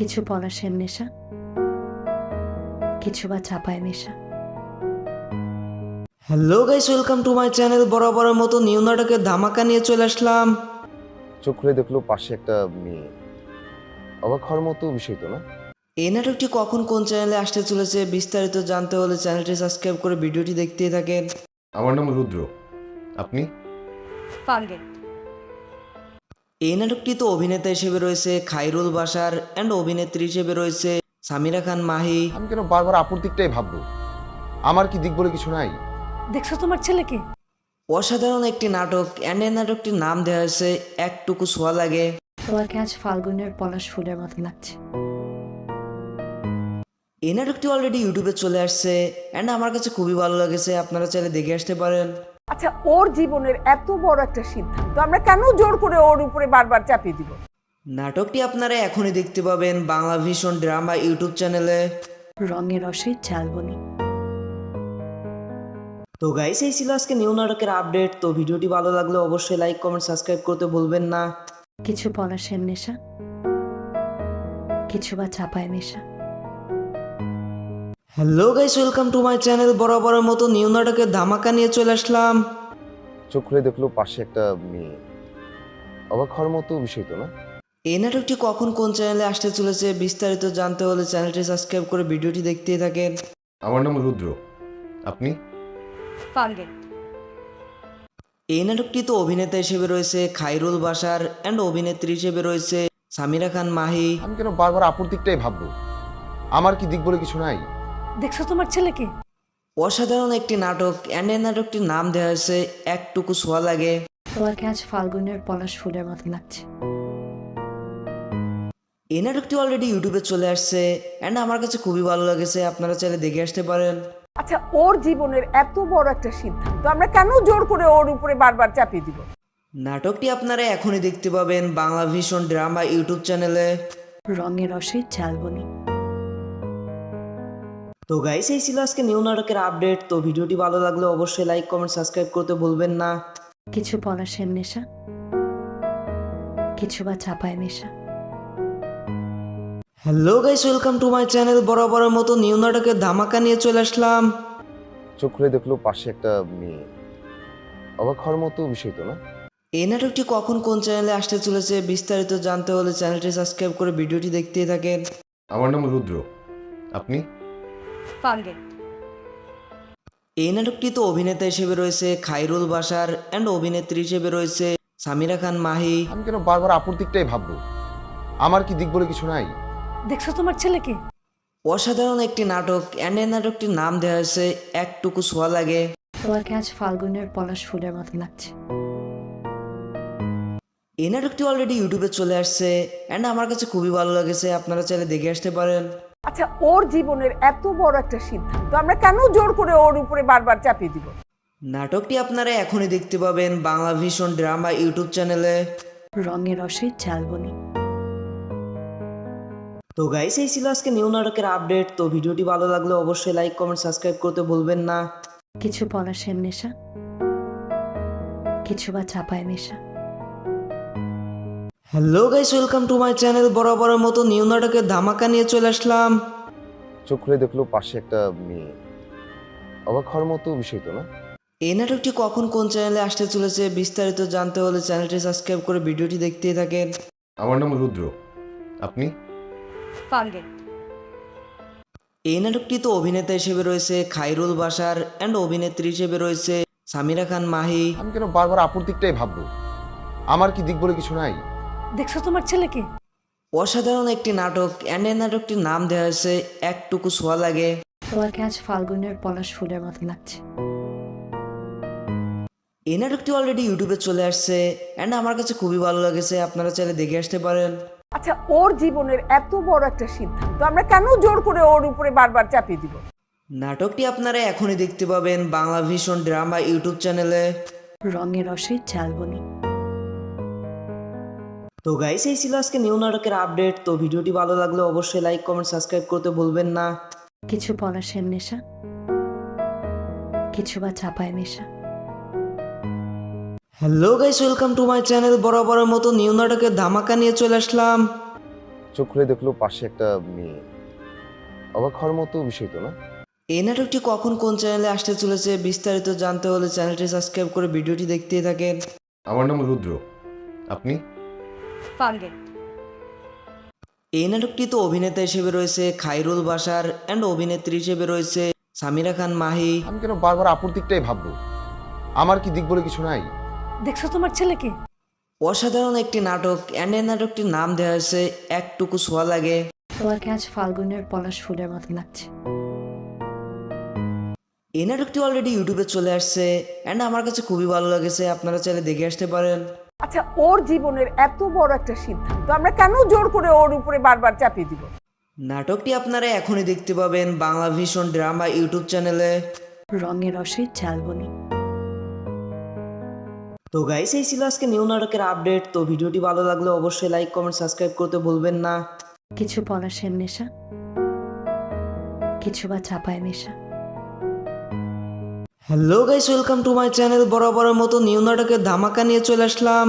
কিছু পলাশের নেশা, কিছু বা চাপায় নেশা। Hello guys, welcome to my channel. বরাবরের মতো নিউ নাটকের ধামাকা নিয়ে চলে আসলাম। চোখ খুলে দেখলো পাশে একটা মেয়ে। অবাক হওয়ার মতো বিষয় তো না? এই নাটকটি কখন কোন চ্যানেলে আসতে চলেছে বিস্তারিত জানতে হলে চ্যানেলটি সাবস্ক্রাইব করে ভিডিওটি দেখতেই থাকেন। আমার নাম রুদ্র। আপনি? ফাঙ্গেট। এই নাটকটিতে অভিনেতা হিসেবে রয়েছে খাইরুল বাশার অ্যান্ড অভিনেত্রী হিসেবে রয়েছে সামিরা খান মাহি। আমি কেন বারবার আপুর দিকটাই ভাববো? আমার কি দিক বলে কিছু নাই? দেখছো তোমার ছেলেকে? অসাধারণ একটি নাটক অ্যান্ড এই নাটকটির নাম দেওয়া হয়েছে একটুকু ছোঁয়া লাগে। তোমাকে আজ ফাল্গুনের পলাশ ফুলের মতো লাগছে। এই নাটকটি অলরেডি ইউটিউবে চলে আসছে অ্যান্ড আমার কাছে খুবই ভালো লেগেছে, আপনারা চাইলে দেখে আসতে পারেন। আচ্ছা, ওর জীবনের এত বড় একটা সিদ্ধান্ত আমরা কেন জোর করে ওর উপরে বারবার চাপিয়ে দিব? নাটকটি আপনারা এখনই দেখতে পাবেন বাংলা ভিশন ড্রামা ইউটিউব চ্যানেলে। রঙের রসে চালবনি। তো গাইস, এই ছিল আজকে নিউ নাটকের আপডেট। তো ভিডিওটি ভালো লাগলে অবশ্যই লাইক কমেন্ট সাবস্ক্রাইব করতে ভুলবেন না। কিছু পলাশের নেশা, কিছু বা চাপায় নেশা। Hello guys, welcome to my channel. বরাবরের মতো নিউ নাটকের ধামাকা নিয়ে চলে আসলাম। চোখ খুলে দেখলো পাশে একটা মেয়ে। অবাক হওয়ার মতো বিষয় তো না? এই নাটকটি কখন কোন চ্যানেলে আসতে চলেছে বিস্তারিত জানতে হলে চ্যানেলটি সাবস্ক্রাইব করে ভিডিওটি দেখতেই থাকেন। আমার নাম রুদ্র। আপনি? ফাঙ্গেট। এই নাটকটিতে অভিনেতা হিসেবে রয়েছে খাইরুল বাশার অ্যান্ড অভিনেত্রী হিসেবে রয়েছে সামিরা খান মাহি। আমি কেন বারবার আপুর দিকটাই ভাববো? আমার কি দিক বলে কিছু নাই? দেখছো তোমার ছেলেকে? অসাধারণ একটি নাটক অ্যান্ড এই নাটকটির নাম দেওয়া হয়েছে একটুকু ছোঁয়া লাগে। তোমাকে আজ ফাল্গুনের পলাশ ফুলের মতো লাগছে। এই নাটকটি অলরেডি ইউটিউবে চলে আসছে অ্যান্ড আমার কাছে খুবই ভালো লেগেছে, আপনারা চাইলে দেখে আসতে পারেন। আচ্ছা, ওর জীবনের এত বড় একটা সিদ্ধান্ত আমরা কেন জোর করে ওর উপরে বারবার চাপিয়ে দিব? নাটকটি আপনারা এখনই দেখতে পাবেন বাংলা ভিশন ড্রামা ইউটিউব চ্যানেলে। রঙের রসে চালবনি। তো গাইস, এই ছিল আজকে নিউ নাটকের আপডেট। তো ভিডিওটি ভালো লাগলে অবশ্যই লাইক কমেন্ট সাবস্ক্রাইব করতে ভুলবেন না। কিছু পলাশের নেশা, কিছু বা চাপায় নেশা। Hello guys, welcome to my channel. বরাবরের মতো নিউ নাটকের ধামাকা নিয়ে চলে আসলাম। চোখ খুলে দেখলো পাশে একটা মেয়ে। অবাক হওয়ার মতো বিষয় তো না? এই নাটকটি কখন কোন চ্যানেলে আসতে চলেছে বিস্তারিত জানতে হলে চ্যানেলটি সাবস্ক্রাইব করে ভিডিওটি দেখতেই থাকেন। আমার নাম রুদ্র। আপনি? ফাঙ্গেট। এই নাটকটিতে অভিনেতা হিসেবে রয়েছে খাইরুল বাশার অ্যান্ড অভিনেত্রী হিসেবে রয়েছে সামিরা খান মাহি। আমি কেন বারবার আপুর দিকটাই ভাববো? আমার কি দিক বলে কিছু নাই? দেখছো তোমার ছেলেকে? অসাধারণ একটি নাটক অ্যান্ড এই নাটকটির নাম দেওয়া হয়েছে একটুকু ছোঁয়া লাগে। তোমাকে আজ ফাল্গুনের পলাশ ফুলের মতো লাগছে। এই নাটকটি অলরেডি ইউটিউবে চলে আসছে অ্যান্ড আমার কাছে খুবই ভালো লেগেছে, আপনারা চাইলে দেখে আসতে পারেন। আচ্ছা, ওর জীবনের এত বড় একটা সিদ্ধান্ত আমরা কেন জোর করে ওর উপরে বারবার চাপিয়ে দিব? নাটকটি আপনারা এখনই দেখতে পাবেন বাংলা ভিশন ড্রামা ইউটিউব চ্যানেলে। রঙের রসে চালবনি। তো গাইস, এই ছিল আজকে নিউ নাটকের আপডেট। তো ভিডিওটি ভালো লাগলে অবশ্যই লাইক কমেন্ট সাবস্ক্রাইব করতে ভুলবেন না। কিছু পলাশের নেশা, কিছু বা চাপায় নেশা। Hello guys, welcome to my channel. বরাবরের মতো নিউ নাটকের ধামাকা নিয়ে চলে আসলাম। চোখ খুলে দেখলো পাশে একটা মেয়ে। অবাক হওয়ার মতো বিষয় তো না? এই নাটকটি কখন কোন চ্যানেলে আসতে চলেছে বিস্তারিত জানতে হলে চ্যানেলটি সাবস্ক্রাইব করে ভিডিওটি দেখতেই থাকেন। আমার নাম রুদ্র। আপনি? ফাঙ্গেট। এই নাটকটিতে অভিনেতা হিসেবে রয়েছে খাইরুল বাশার অ্যান্ড অভিনেত্রী হিসেবে রয়েছে সামিরা খান মাহি। আমি কেন বারবার আপুর দিকটাই ভাববো? আমার কি দিক বলে কিছু নাই? দেখছো তোমার ছেলেকে? অসাধারণ একটি নাটক অ্যান্ড এই নাটকটির নাম দেওয়া হয়েছে একটুকু ছোঁয়া লাগে। তোমাকে আজ ফাল্গুনের পলাশ ফুলের মতো লাগছে। এই নাটকটি অলরেডি ইউটিউবে চলে আসছে অ্যান্ড আমার কাছে খুবই ভালো লেগেছে, আপনারা চাইলে দেখে আসতে পারেন। আচ্ছা, ওর জীবনের এত বড় একটা সিদ্ধান্ত আমরা কেন জোর করে ওর উপরে বারবার চাপিয়ে দিব? নাটকটি আপনারা এখনই দেখতে পাবেন বাংলা ভিশন ড্রামা ইউটিউব চ্যানেলে। রঙের রসে চালবনি। তো গাইস, এই ছিল আজকে নিউ নাটকের আপডেট। তো ভিডিওটি ভালো লাগলে অবশ্যই লাইক কমেন্ট সাবস্ক্রাইব করতে ভুলবেন না। কিছু পলাশের নেশা, কিছু বা চাপায় নেশা। Hello guys, welcome to my channel. বরাবরের মতো নিউ নাটকের ধামাকা নিয়ে চলে আসলাম। চোখ খুলে দেখলো পাশে একটা মেয়ে। অবাক হওয়ার মতো বিষয় তো না? এই নাটকটি কখন কোন চ্যানেলে আসতে চলেছে বিস্তারিত জানতে হলে চ্যানেলটি সাবস্ক্রাইব করে ভিডিওটি দেখতেই থাকেন। আমার নাম রুদ্র। আপনি? ফাল্গুন। এই নাটকটিতে অভিনেতা হিসেবে রয়েছে খায়রুল বাশার অ্যান্ড অভিনেত্রী হিসেবে রয়েছে সামিরা খান মাহি। আমি কেন বারবার আপুর দিকটাই ভাববো? আমার কি দিক বলে কিছু নাই? দেখছো তোমার ছেলেকে? অসাধারণ একটি নাটক অ্যান্ড এই নাটকটির নাম দেওয়া হয়েছে একটুকু ছোঁয়া লাগে। তোমাকে আজ ফাল্গুনের পলাশ ফুলের মতো লাগছে। এই নাটকটি অলরেডি ইউটিউবে চলে আসছে অ্যান্ড আমার কাছে খুবই ভালো লেগেছে, আপনারা চাইলে দেখে আসতে পারেন। আচ্ছা, ওর জীবনের এত বড় একটা সিদ্ধান্ত আমরা কেন জোর করে ওর উপরে বারবার চাপিয়ে দিব? নাটকটি আপনারা এখনই দেখতে পাবেন বাংলা ভিশন ড্রামা ইউটিউব চ্যানেলে। রঙের রসে ঝালবনি। তো গাইস, এই ছিল আজকে নিউ নাটকের আপডেট। তো ভিডিওটি ভালো লাগলে অবশ্যই লাইক কমেন্ট সাবস্ক্রাইব করতে ভুলবেন না। কিছু পলাশের নেশা, কিছু বা চাপায় নেশা। Hello guys, welcome to my channel. বরাবরের মতো নিউ নাটকের ধামাকা নিয়ে চলে আসলাম।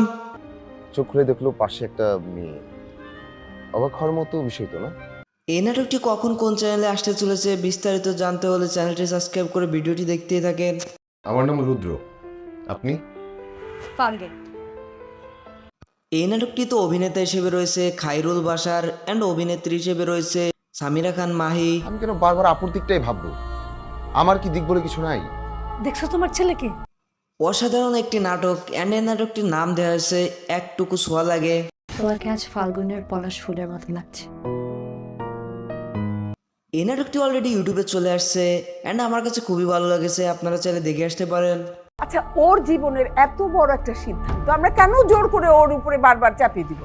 চোখ খুলে দেখলো পাশে একটা মেয়ে। অবাক হওয়ার মতো বিষয় তো না? এই নাটকটি কখন কোন চ্যানেলে আসতে চলেছে বিস্তারিত জানতে হলে চ্যানেলটি সাবস্ক্রাইব করে ভিডিওটি দেখতেই থাকেন। আমার নাম রুদ্র। আপনি? ফাল্গুন। এই নাটকটিতে অভিনেতা হিসেবে রয়েছে খায়রুল বাশার অ্যান্ড অভিনেত্রী হিসেবে রয়েছে সামিরা খান মাহি। আমি কেন বারবার আপুর দিকটাই ভাববো? আমার কি দিক বলে কিছু নাই? দেখছো তোমার ছেলেকে? অসাধারণ একটি নাটক অ্যান্ড এই নাটকটির নাম দেওয়া হয়েছে একটুকু ছোঁয়া লাগে। তোমাকে আজ ফাল্গুনের পলাশ ফুলের মতো লাগছে। এই নাটকটি অলরেডি ইউটিউবে চলে আসছে অ্যান্ড আমার কাছে খুবই ভালো লেগেছে, আপনারা চাইলে দেখে আসতে পারেন। আচ্ছা, ওর জীবনের এত বড় একটা সিদ্ধান্ত আমরা কেন জোর করে ওর উপরে বারবার চাপিয়ে দিব?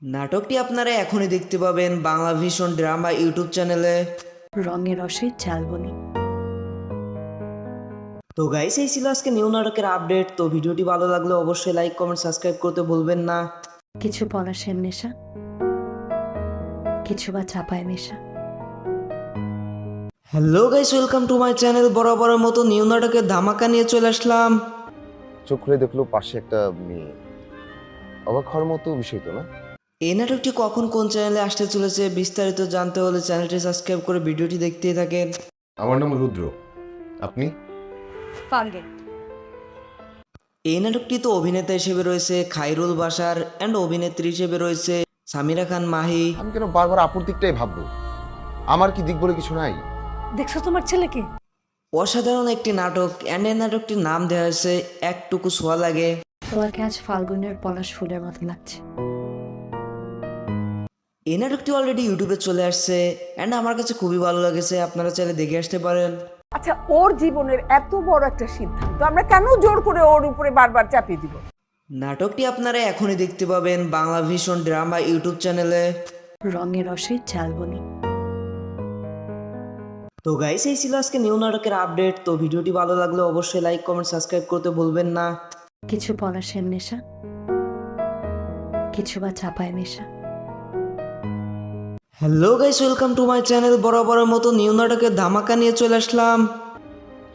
নাটকটি আপনারা এখনই দেখতে পাবেন বাংলা ভিশন ড্রামা ইউটিউব চ্যানেলে। রঙের রসে ঝালবনি। তো গাইস, এই ছিল আজকে নিউ নাটকের আপডেট। তো ভিডিওটি ভালো লাগলে অবশ্যই লাইক কমেন্ট সাবস্ক্রাইব করতে ভুলবেন না। কিছু পলাশের নেশা, কিছু বা চাপায় নেশা। Hello guys, welcome to my channel. বরাবরের মতো নিউ নাটকের ধামাকা নিয়ে চলে আসলাম। চোখ খুলে দেখলো পাশে একটা মেয়ে। অবাক হওয়ার মতো বিষয় তো না? এই নাটকটি কখন কোন চ্যানেলে আসতে চলেছে বিস্তারিত জানতে হলে চ্যানেলটি সাবস্ক্রাইব করে ভিডিওটি দেখতেই থাকেন। আমার নাম রুদ্র। আপনি? ফাল্গুন। এই নাটকটিতে অভিনেতা হিসেবে রয়েছে খায়রুল বাশার অ্যান্ড অভিনেত্রী হিসেবে রয়েছে সামিরা খান মাহি। আমি কেন বারবার আপুর দিকটাই ভাববো? আমার কি দিক বলে কিছু নাই? দেখছো তোমার ছেলেকে? অসাধারণ একটি নাটক অ্যান্ড এই নাটকটির নাম দেওয়া হয়েছে একটুকু ছোঁয়া লাগে। তোমাকে আজ ফাল্গুনের পলাশ ফুলের মতো লাগছে। এই নাটকটি অলরেডি ইউটিউবে চলে আসছে অ্যান্ড আমার কাছে খুবই ভালো লেগেছে, আপনারা চাইলে দেখে আসতে পারেন। আচ্ছা, ওর জীবনের এত বড় একটা সিদ্ধান্ত আমরা কেন জোর করে ওর উপরে বারবার চাপিয়ে দিব? নাটকটি আপনারা এখনই দেখতে পাবেন বাংলা ভিশন ড্রামা ইউটিউব চ্যানেলে। রঙের রসে ঝালবনি। তো গাইস, এই ছিল আজকে নিউ নাটকের আপডেট। তো ভিডিওটি ভালো লাগলে অবশ্যই লাইক কমেন্ট সাবস্ক্রাইব করতে ভুলবেন না। কিছু পলাশের নেশা, কিছু বা চাপায় নেশা। Hello guys, welcome to my channel. বরাবরের মতো নিউ নাটকের ধামাকা নিয়ে চলে আসলাম।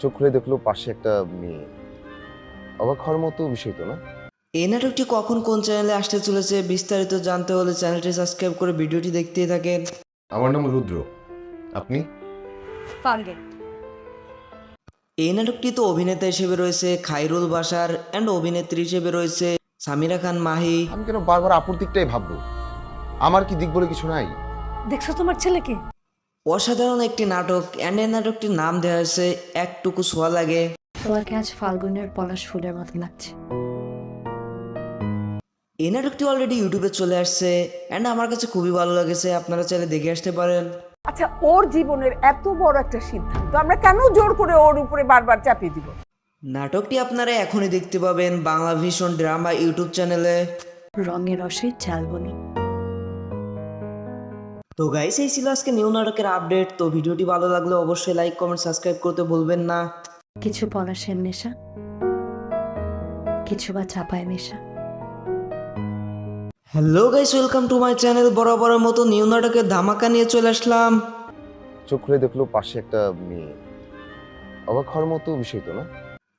চোখ খুলে দেখলো পাশে একটা মেয়ে। অবাক হওয়ার মতো বিষয় তো না? এই নাটকটি কখন কোন চ্যানেলে আসতে চলেছে বিস্তারিত জানতে হলে চ্যানেলটি সাবস্ক্রাইব করে ভিডিওটি দেখতেই থাকেন। আমার নাম রুদ্র। আপনি? ফাল্গুন। এই নাটকটিতে অভিনেতা হিসেবে রয়েছে খায়রুল বাশার অ্যান্ড অভিনেত্রী হিসেবে রয়েছে সামিরা খান মাহি। আমি কেন বারবার আপুর দিকটাই ভাববো? আমার কি দিক বলে কিছু নাই? দেখছো তোমার ছেলেকে? অসাধারণ একটি নাটক অ্যান্ড এই নাটকটির নাম দেওয়া হয়েছে একটুকু ছোঁয়া লাগে। তোমাকে আজ ফাল্গুনের পলাশ ফুলের মতো লাগছে। এই নাটকটি অলরেডি ইউটিউবে চলে আসছে অ্যান্ড আমার কাছে খুবই ভালো লেগেছে, আপনারা চাইলে দেখে আসতে পারেন। আচ্ছা, ওর জীবনের এত বড় একটা সিদ্ধান্ত আমরা কেন জোর করে ওর উপরে বারবার চাপিয়ে দিব? নাটকটি আপনারা এখনই দেখতে পাবেন বাংলা ভিশন ড্রামা ইউটিউব চ্যানেলে। রঙের রসে ঝালবনি। তো গাইস, এই ছিল আজকে নিউ নাটকের আপডেট। তো ভিডিওটি ভালো লাগলে অবশ্যই লাইক কমেন্ট সাবস্ক্রাইব করতে ভুলবেন না। কিছু পলাশের নেশা, কিছু বা চাপায় নেশা। Hello guys, welcome to my channel. বরাবরের মতো নিউ নাটকের ধামাকা নিয়ে চলে আসলাম। চোখ খুলে দেখলো পাশে একটা মেয়ে। অবাক হওয়ার মতো বিষয় তো না?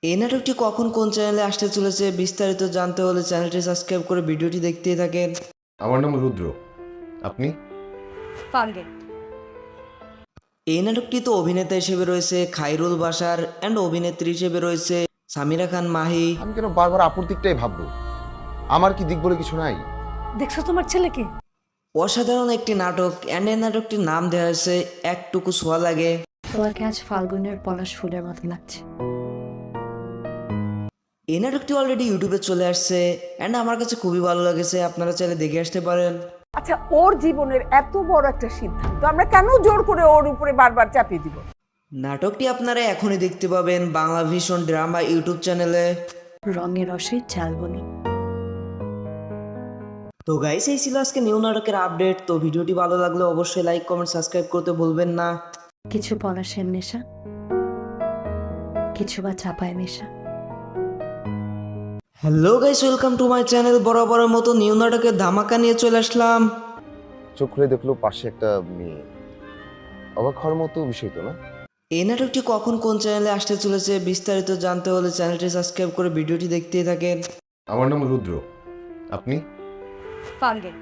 এই নাটকটি কখন কোন চ্যানেলে আসতে চলেছে বিস্তারিত জানতে হলে চ্যানেলটি সাবস্ক্রাইব করে ভিডিওটি দেখতেই থাকেন। আমার নাম রুদ্র। আপনি? ফাল্গুন। এই নাটকটিতে অভিনেতা হিসেবে রয়েছে খায়রুল বাশার অ্যান্ড অভিনেত্রী হিসেবে রয়েছে সামিরা খান মাহি। আমি কেন বারবার আপুর দিকটাই ভাববো? আমার কি দিক বলে কিছু নাই? দেখছো তোমার ছেলেকে? অসাধারণ একটি নাটক অ্যান্ড এই নাটকটির নাম দেওয়া হয়েছে একটুকু ছোঁয়া লাগে। তোমাকে আজ ফাল্গুনের পলাশ ফুলের মতো লাগছে। এই নাটকটি অলরেডি ইউটিউবে চলে আসছে অ্যান্ড আমার কাছে খুবই ভালো লেগেছে, আপনারা চাইলে দেখে আসতে পারেন। আচ্ছা, ওর জীবনের এত বড় একটা সিদ্ধান্ত আমরা কেন জোর করে ওর উপরে বারবার চাপিয়ে দিব? নাটকটি আপনারা এখনই দেখতে পাবেন বাংলা ভিশন ড্রামা ইউটিউব চ্যানেলে। রঙের রসে ঝালবনি। তো গাইস, এই ছিল আজকে নিউ নাটকের আপডেট। তো ভিডিওটি ভালো লাগলে অবশ্যই লাইক কমেন্ট সাবস্ক্রাইব করতে ভুলবেন না। কিছু পলাশের নেশা, কিছু বা চাপায় নেশা। Hello guys, welcome to my channel. বরাবরের মতো নিউ নাটকের ধামাকা নিয়ে চলে আসলাম। চোখ খুলে দেখলো পাশে একটা মেয়ে। অবাক হওয়ার মতো বিষয় তো না? এই নাটকটি কখন কোন চ্যানেলে আসতে চলেছে বিস্তারিত জানতে হলে চ্যানেলটি সাবস্ক্রাইব করে ভিডিওটি দেখতেই থাকেন। আমার নাম রুদ্র, আপনি? ফাল্গুন।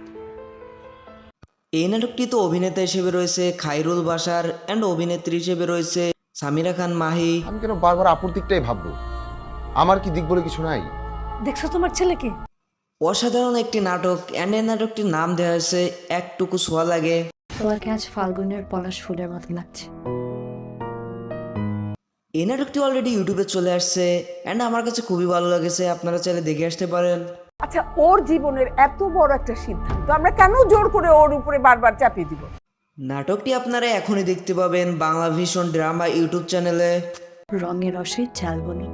এই নাটকটিতে অভিনেতা হিসেবে রয়েছে খায়রুল বাশার অ্যান্ড অভিনেত্রী হিসেবে রয়েছে সামিরা খান মাহি। আমি কেন বারবার আপুর দিকটাই ভাববো? আমার কি দিক বলে কিছু নাই? দেখছো তোমার ছেলেকে? অসাধারণ একটি নাটক অ্যান্ড এই নাটকটির নাম দেওয়া হয়েছে একটুকু ছোঁয়া লাগে। তোমাকে আজ ফাল্গুনের পলাশ ফুলের মতো লাগছে। এই নাটকটি অলরেডি ইউটিউবে চলে আসছে অ্যান্ড আমার কাছে খুবই ভালো লেগেছে, আপনারা চাইলে দেখে আসতে পারেন। আচ্ছা, ওর জীবনের এত বড় একটা সিদ্ধান্ত আমরা কেন জোর করে ওর উপরে বারবার চাপিয়ে দিব? নাটকটি আপনারা এখনই দেখতে পাবেন বাংলা ভিশন ড্রামা ইউটিউব চ্যানেলে। রঙের রসে ঝালবনি।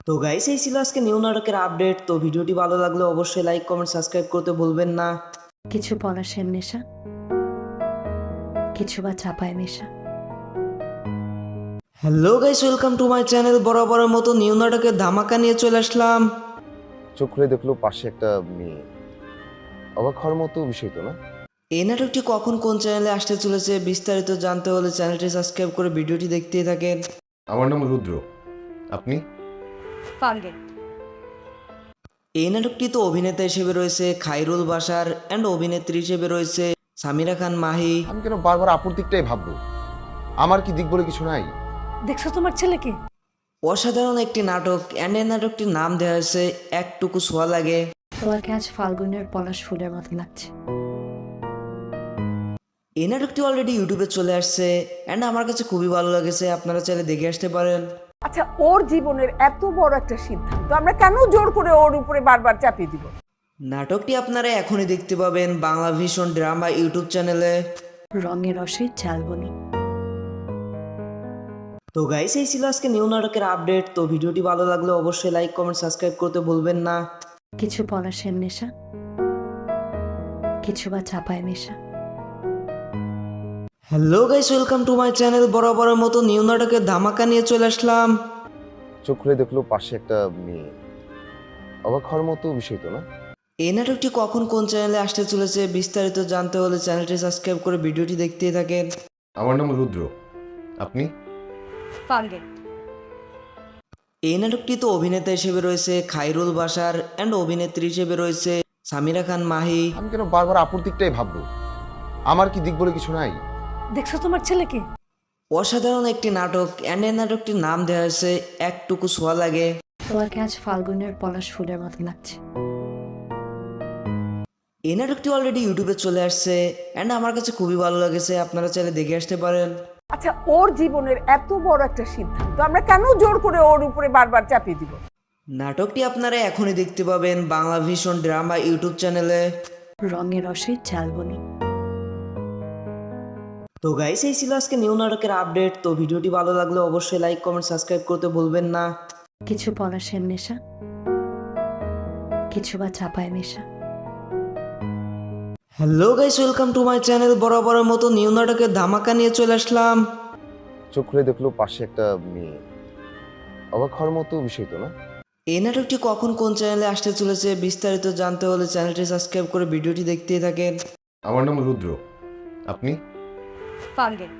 তো গাইস, এই ছিল আজকে নিউ নাটকের আপডেট। তো ভিডিওটি ভালো লাগলে অবশ্যই লাইক কমেন্ট সাবস্ক্রাইব করতে ভুলবেন না। কিছু পলাশের নেশা, কিছু বা চাপায় নেশা। Hello guys, welcome to my channel. বরাবরের মতো নিউ নাটকের ধামাকা নিয়ে চলে আসলাম। চোখ খুলে দেখলো পাশে একটা মেয়ে। অবাক হওয়ার মতো বিষয় তো না? এই নাটকটি কখন কোন চ্যানেলে আসতে চলেছে বিস্তারিত জানতে হলে চ্যানেলটি সাবস্ক্রাইব করে ভিডিওটি দেখতেই থাকেন। আমার নাম রুদ্র, আপনি? ফাল্গুন। এই নাটকটিতে অভিনেতা হিসেবে রয়েছে খায়রুল বাশার অ্যান্ড অভিনেত্রী হিসেবে রয়েছে সামিরা খান মাহি। আমি কেন বারবার আপুর দিকটাই ভাববো? আমার কি দিক বলে কিছু নাই? দেখছো তোমার ছেলেকে? অসাধারণ একটি নাটক অ্যান্ড এই নাটকটির নাম দেওয়া হয়েছে একটুকু ছোঁয়া লাগে। তোমাকে আজ ফাল্গুনের পলাশ ফুলের মতো লাগছে। এই নাটকটি অলরেডি ইউটিউবে চলে আসছে অ্যান্ড আমার কাছে খুবই ভালো লেগেছে, আপনারা চাইলে দেখে আসতে পারেন। আচ্ছা, ওর জীবনের এত বড় একটা সিদ্ধান্ত আমরা কেন জোর করে ওর উপরে বারবার চাপিয়ে দিব? নাটকটি আপনারা এখনই দেখতে পাবেন বাংলা ভিশন ড্রামা ইউটিউব চ্যানেলে। রঙের রসে ঝালবনি। তো গাইস, এই ছিল আজকে নিউ নাটকের আপডেট। তো ভিডিওটি ভালো লাগলে অবশ্যই লাইক কমেন্ট সাবস্ক্রাইব করতে ভুলবেন না। কিছু পলাশের নেশা, কিছু বা চাপায় নেশা। Hello guys, welcome to my channel. বরাবরের মতো নিউ নাটকের ধামাকা নিয়ে চলে আসলাম। চোখ খুলে দেখলো পাশে একটা মেয়ে। অবাক হওয়ার মতো বিষয় তো না? এই নাটকটি কখন কোন চ্যানেলে আসতে চলেছে বিস্তারিত জানতে হলে চ্যানেলটি সাবস্ক্রাইব করে ভিডিওটি দেখতেই থাকেন। আমার নাম রুদ্র, আপনি? ফাল্গুন। এই নাটকটিতে অভিনেতা হিসেবে রয়েছে খায়রুল বাশার অ্যান্ড অভিনেত্রী হিসেবে রয়েছে সামিরা খান মাহি। আমি কেন বারবার আপুর দিকটাই ভাববো? আমার কি দিক বলে কিছু নাই? দেখছো তোমার ছেলেকে? অসাধারণ একটি নাটক অ্যান্ড এই নাটকটির নাম দেওয়া হয়েছে একটুকু ছোঁয়া লাগে। তোমাকে আজ ফাল্গুনের পলাশ ফুলের মতো লাগছে। এই নাটকটি অলরেডি ইউটিউবে চলে আসছে অ্যান্ড আমার কাছে খুবই ভালো লেগেছে, আপনারা চাইলে দেখে আসতে পারেন। আচ্ছা, ওর জীবনের এত বড় একটা সিদ্ধান্ত আমরা কেন জোর করে ওর উপরে বারবার চাপিয়ে দিব? নাটকটি আপনারা এখনই দেখতে পাবেন বাংলা ভিশন ড্রামা ইউটিউব চ্যানেলে। রঙের রসে ঝালবনি। তো গাইস, এই ছিল আজকে নিউ নাটকের আপডেট। তো ভিডিওটি ভালো লাগলে অবশ্যই লাইক কমেন্ট সাবস্ক্রাইব করতে ভুলবেন না। কিছু পলাশের নেশা, কিছু বা চাপায় নেশা। Hello guys, welcome to my channel. বরাবরের মতো নিউ নাটকের ধামাকা নিয়ে চলে আসলাম। চোখ খুলে দেখলো পাশে একটা মেয়ে। অবাক হওয়ার মতো বিষয় তো না? এই নাটকটি কখন কোন চ্যানেলে আসতে চলেছে বিস্তারিত জানতে হলে চ্যানেলটি সাবস্ক্রাইব করে ভিডিওটি দেখতেই থাকেন। আমার নাম রুদ্র, আপনি? ফাল্গুন।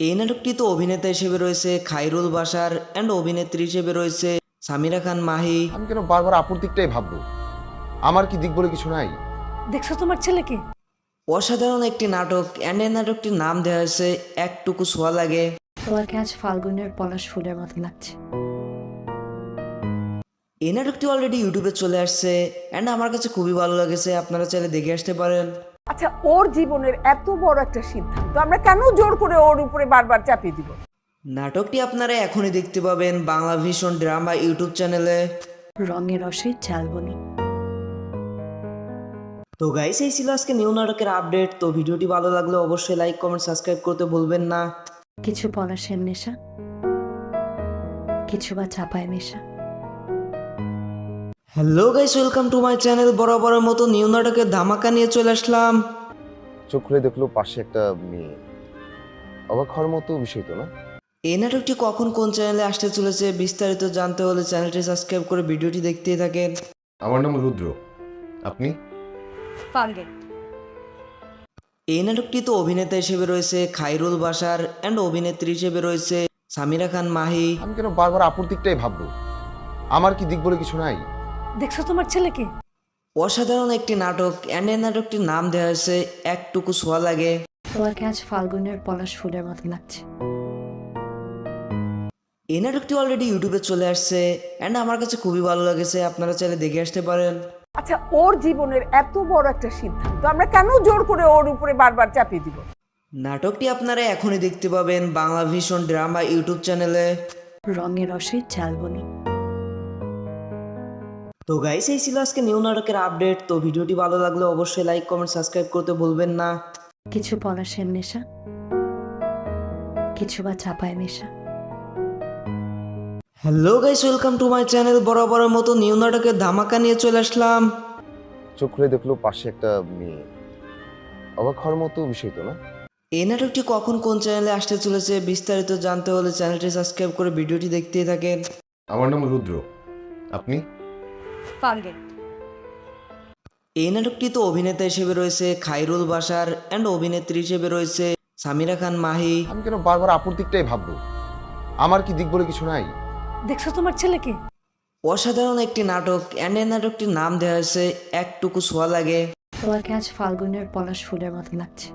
এই নাটকটিতে অভিনেতা হিসেবে রয়েছে খায়রুল বাশার অ্যান্ড অভিনেত্রী হিসেবে রয়েছে সামিরা খান মাহি। আমি কেন বারবার আপুর দিকটাই ভাববো? আমার কি দিক বলে কিছু নাই? দেখছো তোমার ছেলেকে? অসাধারণ একটি নাটক অ্যান্ড এই নাটকটির নাম দেওয়া হয়েছে একটুকু ছোঁয়া লাগে। তোমাকে আজ ফাল্গুনের পলাশ ফুলের মতো লাগছে। এই নাটকটি অলরেডি ইউটিউবে চলে আসছে অ্যান্ড আমার কাছে খুবই ভালো লেগেছে, আপনারা চাইলে দেখে আসতে পারেন। আচ্ছা, ওর জীবনের এত বড় একটা সিদ্ধান্ত আমরা কেন জোর করে ওর উপরে বারবার চাপিয়ে দিব? নাটকটি আপনারা এখনই দেখতে পাবেন বাংলা ভিশন ড্রামা ইউটিউব চ্যানেলে। রঙের রসে চালবনি। তো গাইস, এই ছিল আজকে নিউ নাটকের আপডেট। তো ভিডিওটি ভালো লাগলে অবশ্যই লাইক কমেন্ট সাবস্ক্রাইব করতে ভুলবেন না। কিছু পলাশের নেশা, কিছু বা চাপায় মেশা। Hello guys, welcome to my channel. বরাবরের মতো নিউ নাটকের ধামাকা নিয়ে চলে আসলাম। চোখ খুলে দেখলো পাশে একটা মেয়ে। অবাক হওয়ার মতো বিষয় তো না? এই নাটকটি কখন কোন চ্যানেলে আসতে চলেছে বিস্তারিত জানতে হলে চ্যানেলটি সাবস্ক্রাইব করে ভিডিওটি দেখতেই থাকেন। আমার নাম রুদ্র, আপনি? ফাল্গুন। এই নাটকটিতে অভিনেতা হিসেবে রয়েছে খাইরুল বাশার অ্যান্ড অভিনেত্রী হিসেবে রয়েছে সামিরা খান মাহি। আমি কেন বারবার আপুর দিকটাই ভাববো? আমার কি দিক বলে কিছু নাই? দেখছো তোমার ছেলেকে? অসাধারণ একটি নাটক অ্যান্ড এই নাটকটির নাম দেওয়া হয়েছে একটুকু ছোঁয়া লাগে। তোমাকে আজ ফাল্গুনের পলাশ ফুলের মতো লাগছে। এই নাটকটি অলরেডি ইউটিউবে চলে আসছে অ্যান্ড আমার কাছে খুবই ভালো লেগেছে, আপনারা চাইলে দেখে আসতে পারেন। আচ্ছা, ওর জীবনের এত বড় একটা সিদ্ধান্ত আমরা কেন জোর করে ওর উপরে বারবার চাপিয়ে দিব? নাটকটি আপনারা এখনই দেখতে পাবেন বাংলা ভিশন ড্রামা ইউটিউব চ্যানেলে। রঙের রসে চালবনি। তো গাইস, এই ছিল আজকে নিউ নাটকের আপডেট। তো ভিডিওটি ভালো লাগলে অবশ্যই লাইক কমেন্ট সাবস্ক্রাইব করতে ভুলবেন না। কিছু পলাশের নেশা, কিছু বা চাপায় মেশা। Hello guys, welcome to my channel. বরাবরের মতো নিউ নাটকের ধামাকা নিয়ে চলে আসলাম। চোখ খুলে দেখলো পাশে একটা মেয়ে। অবাক হওয়ার মতো বিষয় তো না? এই নাটকটি কখন কোন চ্যানেলে আসতে চলেছে বিস্তারিত জানতে হলে চ্যানেলটি সাবস্ক্রাইব করে ভিডিওটি দেখতেই থাকেন। আমার নাম রুদ্র, আপনি? ফাল্গুন। এই নাটকটিতে অভিনেতা হিসেবে রয়েছে খাইরুল বাশার অ্যান্ড অভিনেত্রী হিসেবে রয়েছে সামিরা খান মাহি। আমি কেন বারবার আপুর দিকটাই ভাববো? আমার কি দিক বলে কিছু নাই? দেখছো তোমার ছেলেকে? অসাধারণ একটি নাটক অ্যান্ড এই নাটকটির নাম দেওয়া হয়েছে একটুকু ছোঁয়া লাগে। তোমাকে আজ ফাল্গুনের পলাশ ফুলের মতো লাগছে।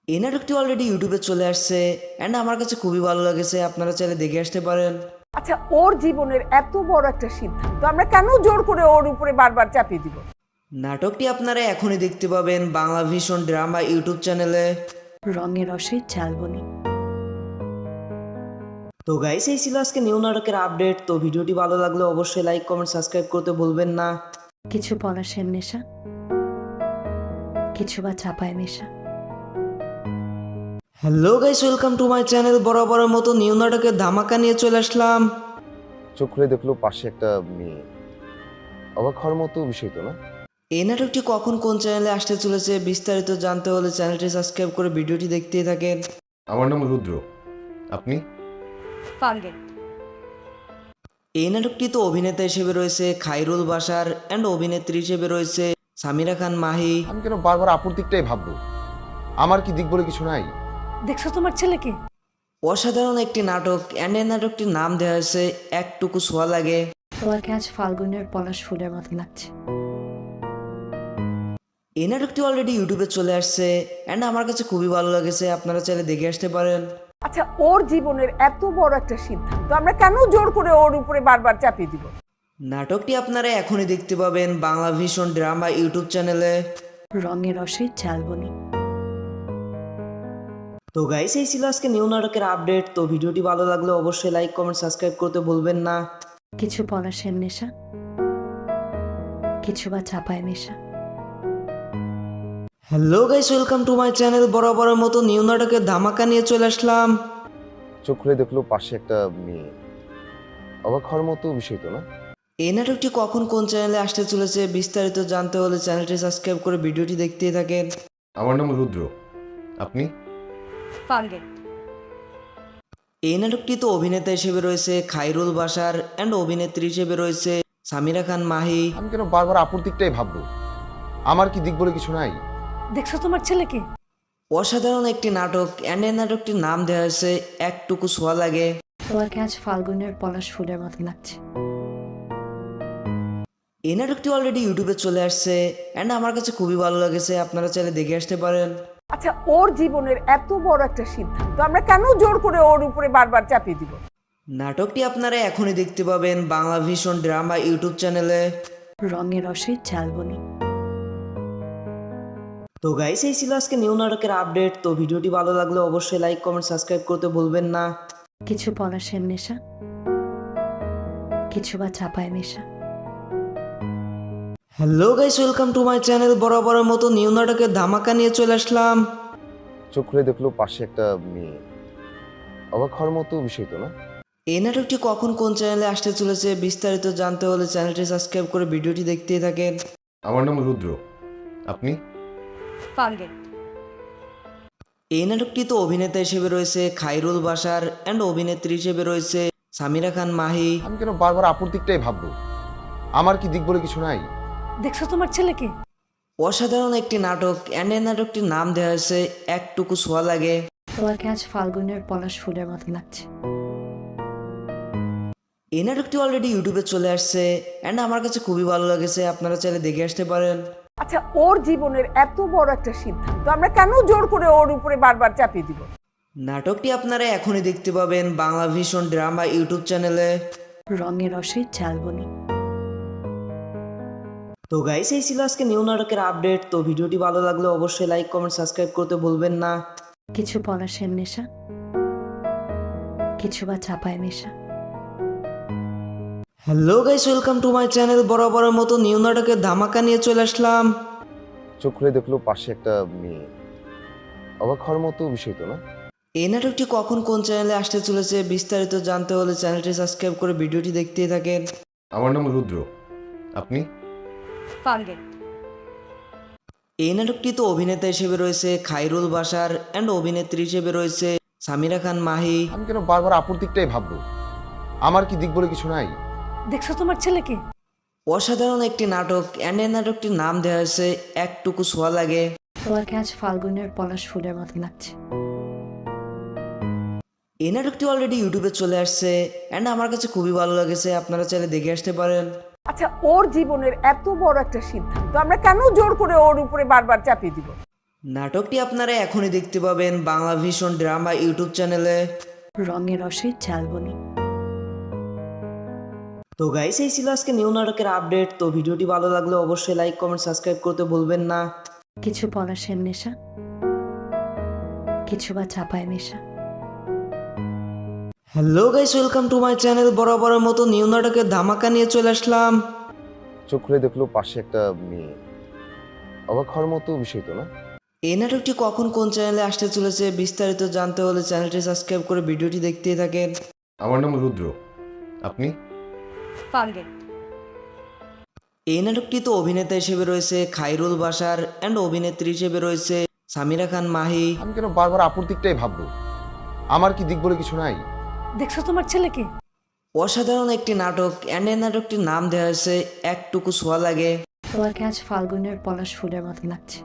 এই নাটকটি অলরেডি ইউটিউবে চলে আসছে অ্যান্ড আমার কাছে খুবই ভালো লেগেছে, আপনারা চাইলে দেখে আসতে পারেন। আচ্ছা, ওর জীবনের এত বড় একটা সিদ্ধান্ত আমরা কেন জোর করে ওর উপরে বারবার চাপিয়ে দিব? নাটকটি আপনারা এখনই দেখতে পাবেন বাংলা ভিশন ড্রামা ইউটিউব চ্যানেলে। রঙের রসে চালবনি। তো গাইস, এই ছিল আজকে নিউ নাটকের আপডেট। তো ভিডিওটি ভালো লাগলে অবশ্যই লাইক কমেন্ট সাবস্ক্রাইব করতে ভুলবেন না। কিছু পলাশের নেশা, কিছু বা চাপায় মেশা। Hello guys, welcome to my channel. বরাবরের মতো নিউ নাটকের ধামাকা নিয়ে চলে আসলাম। চোখ খুলে দেখলো পাশে একটা মেয়ে। অবাক হওয়ার মতো বিষয় তো না? এই নাটকটি কখন কোন চ্যানেলে আসতে চলেছে বিস্তারিত জানতে হলে চ্যানেলটি সাবস্ক্রাইব করে ভিডিওটি দেখতেই থাকেন। আমার নাম রুদ্র, আপনি? ফাল্গুন। এই নাটকটিতে অভিনেতা হিসেবে রয়েছে খাইরুল বাশার অ্যান্ড অভিনেত্রী হিসেবে রয়েছে সামিরা খান মাহি। আমি কেন বারবার আপুর দিকটাই ভাববো? আমার কি দিক বলে কিছু নাই? দেখছো তোমার ছেলেকে? অসাধারণ একটি নাটক অ্যান্ড এই নাটকটির নাম দেওয়া হয়েছে একটুকু ছোঁয়া লাগে। তোমাকে আজ ফাল্গুনের পলাশ ফুলের মতো লাগছে। এই নাটকটি অলরেডি ইউটিউবে চলে আসছে অ্যান্ড আমার কাছে খুবই ভালো লেগেছে, আপনারা চাইলে দেখে আসতে পারেন। আচ্ছা, ওর জীবনের এত বড় একটা সিদ্ধান্ত আমরা কেন জোর করে ওর উপরে বারবার চাপিয়ে দিব? নাটকটি আপনারা এখনই দেখতে পাবেন বাংলা ভিশন ড্রামা ইউটিউব চ্যানেলে। রঙের রসে চালবনি। তো গাইস, এই ছিল আজকে নিউ নাটকের আপডেট। তো ভিডিওটি ভালো লাগলে অবশ্যই লাইক কমেন্ট সাবস্ক্রাইব করতে ভুলবেন না। কিছু পলাশের নেশা, কিছু বা চাপায় মেশা। Hello guys, welcome to my channel. বরাবরের মতো নিউ নাটকের ধামাকা নিয়ে চলে আসলাম। চোখ খুলে দেখলো পাশে একটা মেয়ে। অবাক হওয়ার মতো বিষয় তো না? এই নাটকটি কখন কোন চ্যানেলে আসতে চলেছে বিস্তারিত জানতে হলে চ্যানেলটি সাবস্ক্রাইব করে ভিডিওটি দেখতেই থাকেন। আমার নাম রুদ্র, আপনি? ফাল্গুন। এই নাটকটিতে অভিনেতা হিসেবে রয়েছে খাইরুল বাশার অ্যান্ড অভিনেত্রী হিসেবে রয়েছে সামিরা খান মাহি। আমি কেন বারবার আপুর দিকটাই ভাববো? আমার কি দিক বলে কিছু নাই? দেখছো তোমার ছেলেকে? অসাধারণ একটি নাটক অ্যান্ড এই নাটকটির নাম দেওয়া হয়েছে একটুকু ছোঁয়া লাগে। তোমাকে আজ ফাল্গুনের পলাশ ফুলের মতো লাগছে। এই নাটকটি অলরেডি ইউটিউবে চলে আসছে অ্যান্ড আমার কাছে খুবই ভালো লেগেছে, আপনারা চাইলে দেখে আসতে পারেন। আচ্ছা, ওর জীবনের এত বড় একটা সিদ্ধান্ত আমরা কেন জোর করে ওর উপরে বারবার চাপিয়ে দিব? নাটকটি আপনারা এখনই দেখতে পাবেন বাংলা ভিশন ড্রামা ইউটিউব চ্যানেলে। রঙের রসে চালবনি। তো গাইস, এই ছিল আজকে নিউ নাটকের আপডেট। তো ভিডিওটি ভালো লাগলে অবশ্যই লাইক কমেন্ট সাবস্ক্রাইব করতে ভুলবেন না। কিছু পলাশের নেশা, কিছু বা চাপায় নেশা। Hello guys, welcome to my channel. বরাবরের মতো নিউ নাটকের ধামাকা নিয়ে চলে আসলাম। চোখ খুলে দেখলো পাশে একটা মেয়ে। অবাক হওয়ার মতো বিষয় তো না? এই নাটকটি কখন কোন চ্যানেলে আসতে চলেছে বিস্তারিত জানতে হলে চ্যানেলটি সাবস্ক্রাইব করে ভিডিওটি দেখতেই থাকেন। আমার নাম রুদ্র, আপনি? পাঙ্গে। এই নাটকটি তো অভিনেতা হিসেবে রয়েছে খাইরুল বাশার অ্যান্ড অভিনেত্রী হিসেবে রয়েছে সামিরা খান মাহি। আমি কেন বারবার আপুর দিকটাই ভাববো? আমার কি দিক বলে কিছু নাই? দেখছো তোমার ছেলেকে? অসাধারণ একটি নাটক অ্যান্ড এই নাটকটির নাম দেওয়া হয়েছে একটুকু ছোঁয়া লাগে। তোমাকে আজ ফাল্গুনের পলাশ ফুলের মতো লাগছে। এই নাটকটি অলরেডি ইউটিউবে চলে আসছে অ্যান্ড আমার কাছে খুবই ভালো লেগেছে, আপনারা চাইলে দেখে আসতে পারেন। আচ্ছা, ওর জীবনের এত বড় একটা সিদ্ধান্ত আমরা কেন জোর করে ওর উপরে বারবার চাপিয়ে দিব? নাটকটি আপনারা এখনই দেখতে পাবেন বাংলা ভিশন ড্রামা ইউটিউব চ্যানেলে। রঙের রসে চালবনি। তো গাইস, এই ছিল আজকে নিউ নাটকের আপডেট। তো ভিডিওটি ভালো লাগলে অবশ্যই লাইক কমেন্ট সাবস্ক্রাইব করতে ভুলবেন না। কিছু পলাশের নেশা, কিছু বা চাপায় নেশা। Hello guys, welcome to my channel. বরাবরের মতো নিউ নাটকের ধামাকা নিয়ে চলে আসলাম। চোখ খুলে দেখলো পাশে একটা মেয়ে। অবাক হওয়ার মতো বিষয় তো না? এই নাটকটি কখন কোন চ্যানেলে আসতে চলেছে বিস্তারিত জানতে হলে চ্যানেলটি সাবস্ক্রাইব করে ভিডিওটি দেখতেই থাকেন। আমার নাম রুদ্র, আপনি? পাঙ্গে। এই নাটকটি তো অভিনেতা হিসেবে রয়েছে খাইরুল বাশার অ্যান্ড অভিনেত্রী হিসেবে রয়েছে সামিরা খান মাহি। আমি কেন বারবার আপুর দিকটাই ভাববো? আমার কি দিক বলে কিছু নাই? দেখছো তোমার ছেলেকে? অসাধারণ একটি নাটক অ্যান্ড এই নাটকটির নাম দেওয়া হয়েছে একটুকু ছোঁয়া লাগে। তোমাকে আজ ফাল্গুনের পলাশ ফুলের মতো লাগছে। এই নাটকটি অলরেডি ইউটিউবে চলে আসছে অ্যান্ড আমার কাছে খুবই ভালো লেগেছে, আপনারা চাইলে দেখে আসতে পারেন। আচ্ছা, ওর জীবনের এত বড় একটা সিদ্ধান্ত আমরা কেন জোর করে ওর উপরে বারবার চাপিয়ে দিব? নাটকটি আপনারা এখনই দেখতে পাবেন বাংলা ভিশন ড্রামা ইউটিউব চ্যানেলে। রঙের রসে চালবনি। তো গাইস, এই ছিল আজকে নিউ নাটকের আপডেট। তো ভিডিওটি ভালো লাগলে অবশ্যই লাইক কমেন্ট সাবস্ক্রাইব করতে ভুলবেন না। কিছু পলাশের নেশা, কিছু বা চাপায় নেশা। Hello guys, welcome to my channel. বরাবরের মতো নিউ নাটকের ধামাকা নিয়ে চলে আসলাম। চোখ খুলে দেখলো পাশে একটা মেয়ে। অবাক হওয়ার মতো বিষয় তো না? এই নাটকটি কখন কোন চ্যানেলে আসতে চলেছে বিস্তারিত জানতে হলে চ্যানেলটি সাবস্ক্রাইব করে ভিডিওটি দেখতেই থাকেন। আমার নাম রুদ্র, আপনি? পাঙ্গে। এই নাটকটি তো অভিনেতা হিসেবে রয়েছে খাইরুল বাশার অ্যান্ড অভিনেত্রী হিসেবে রয়েছে সামিরা খান মাহি। আমি কেন বারবার আপুর দিকটাই ভাববো? আমার কি দিক বলে কিছু নাই? দেখছো তোমার ছেলেকে? অসাধারণ একটি নাটক অ্যান্ড এই নাটকটির নাম দেওয়া হয়েছে একটুকু ছোঁয়া লাগে। তোমাকে আজ ফাল্গুনের পলাশ ফুলের মতো লাগছে।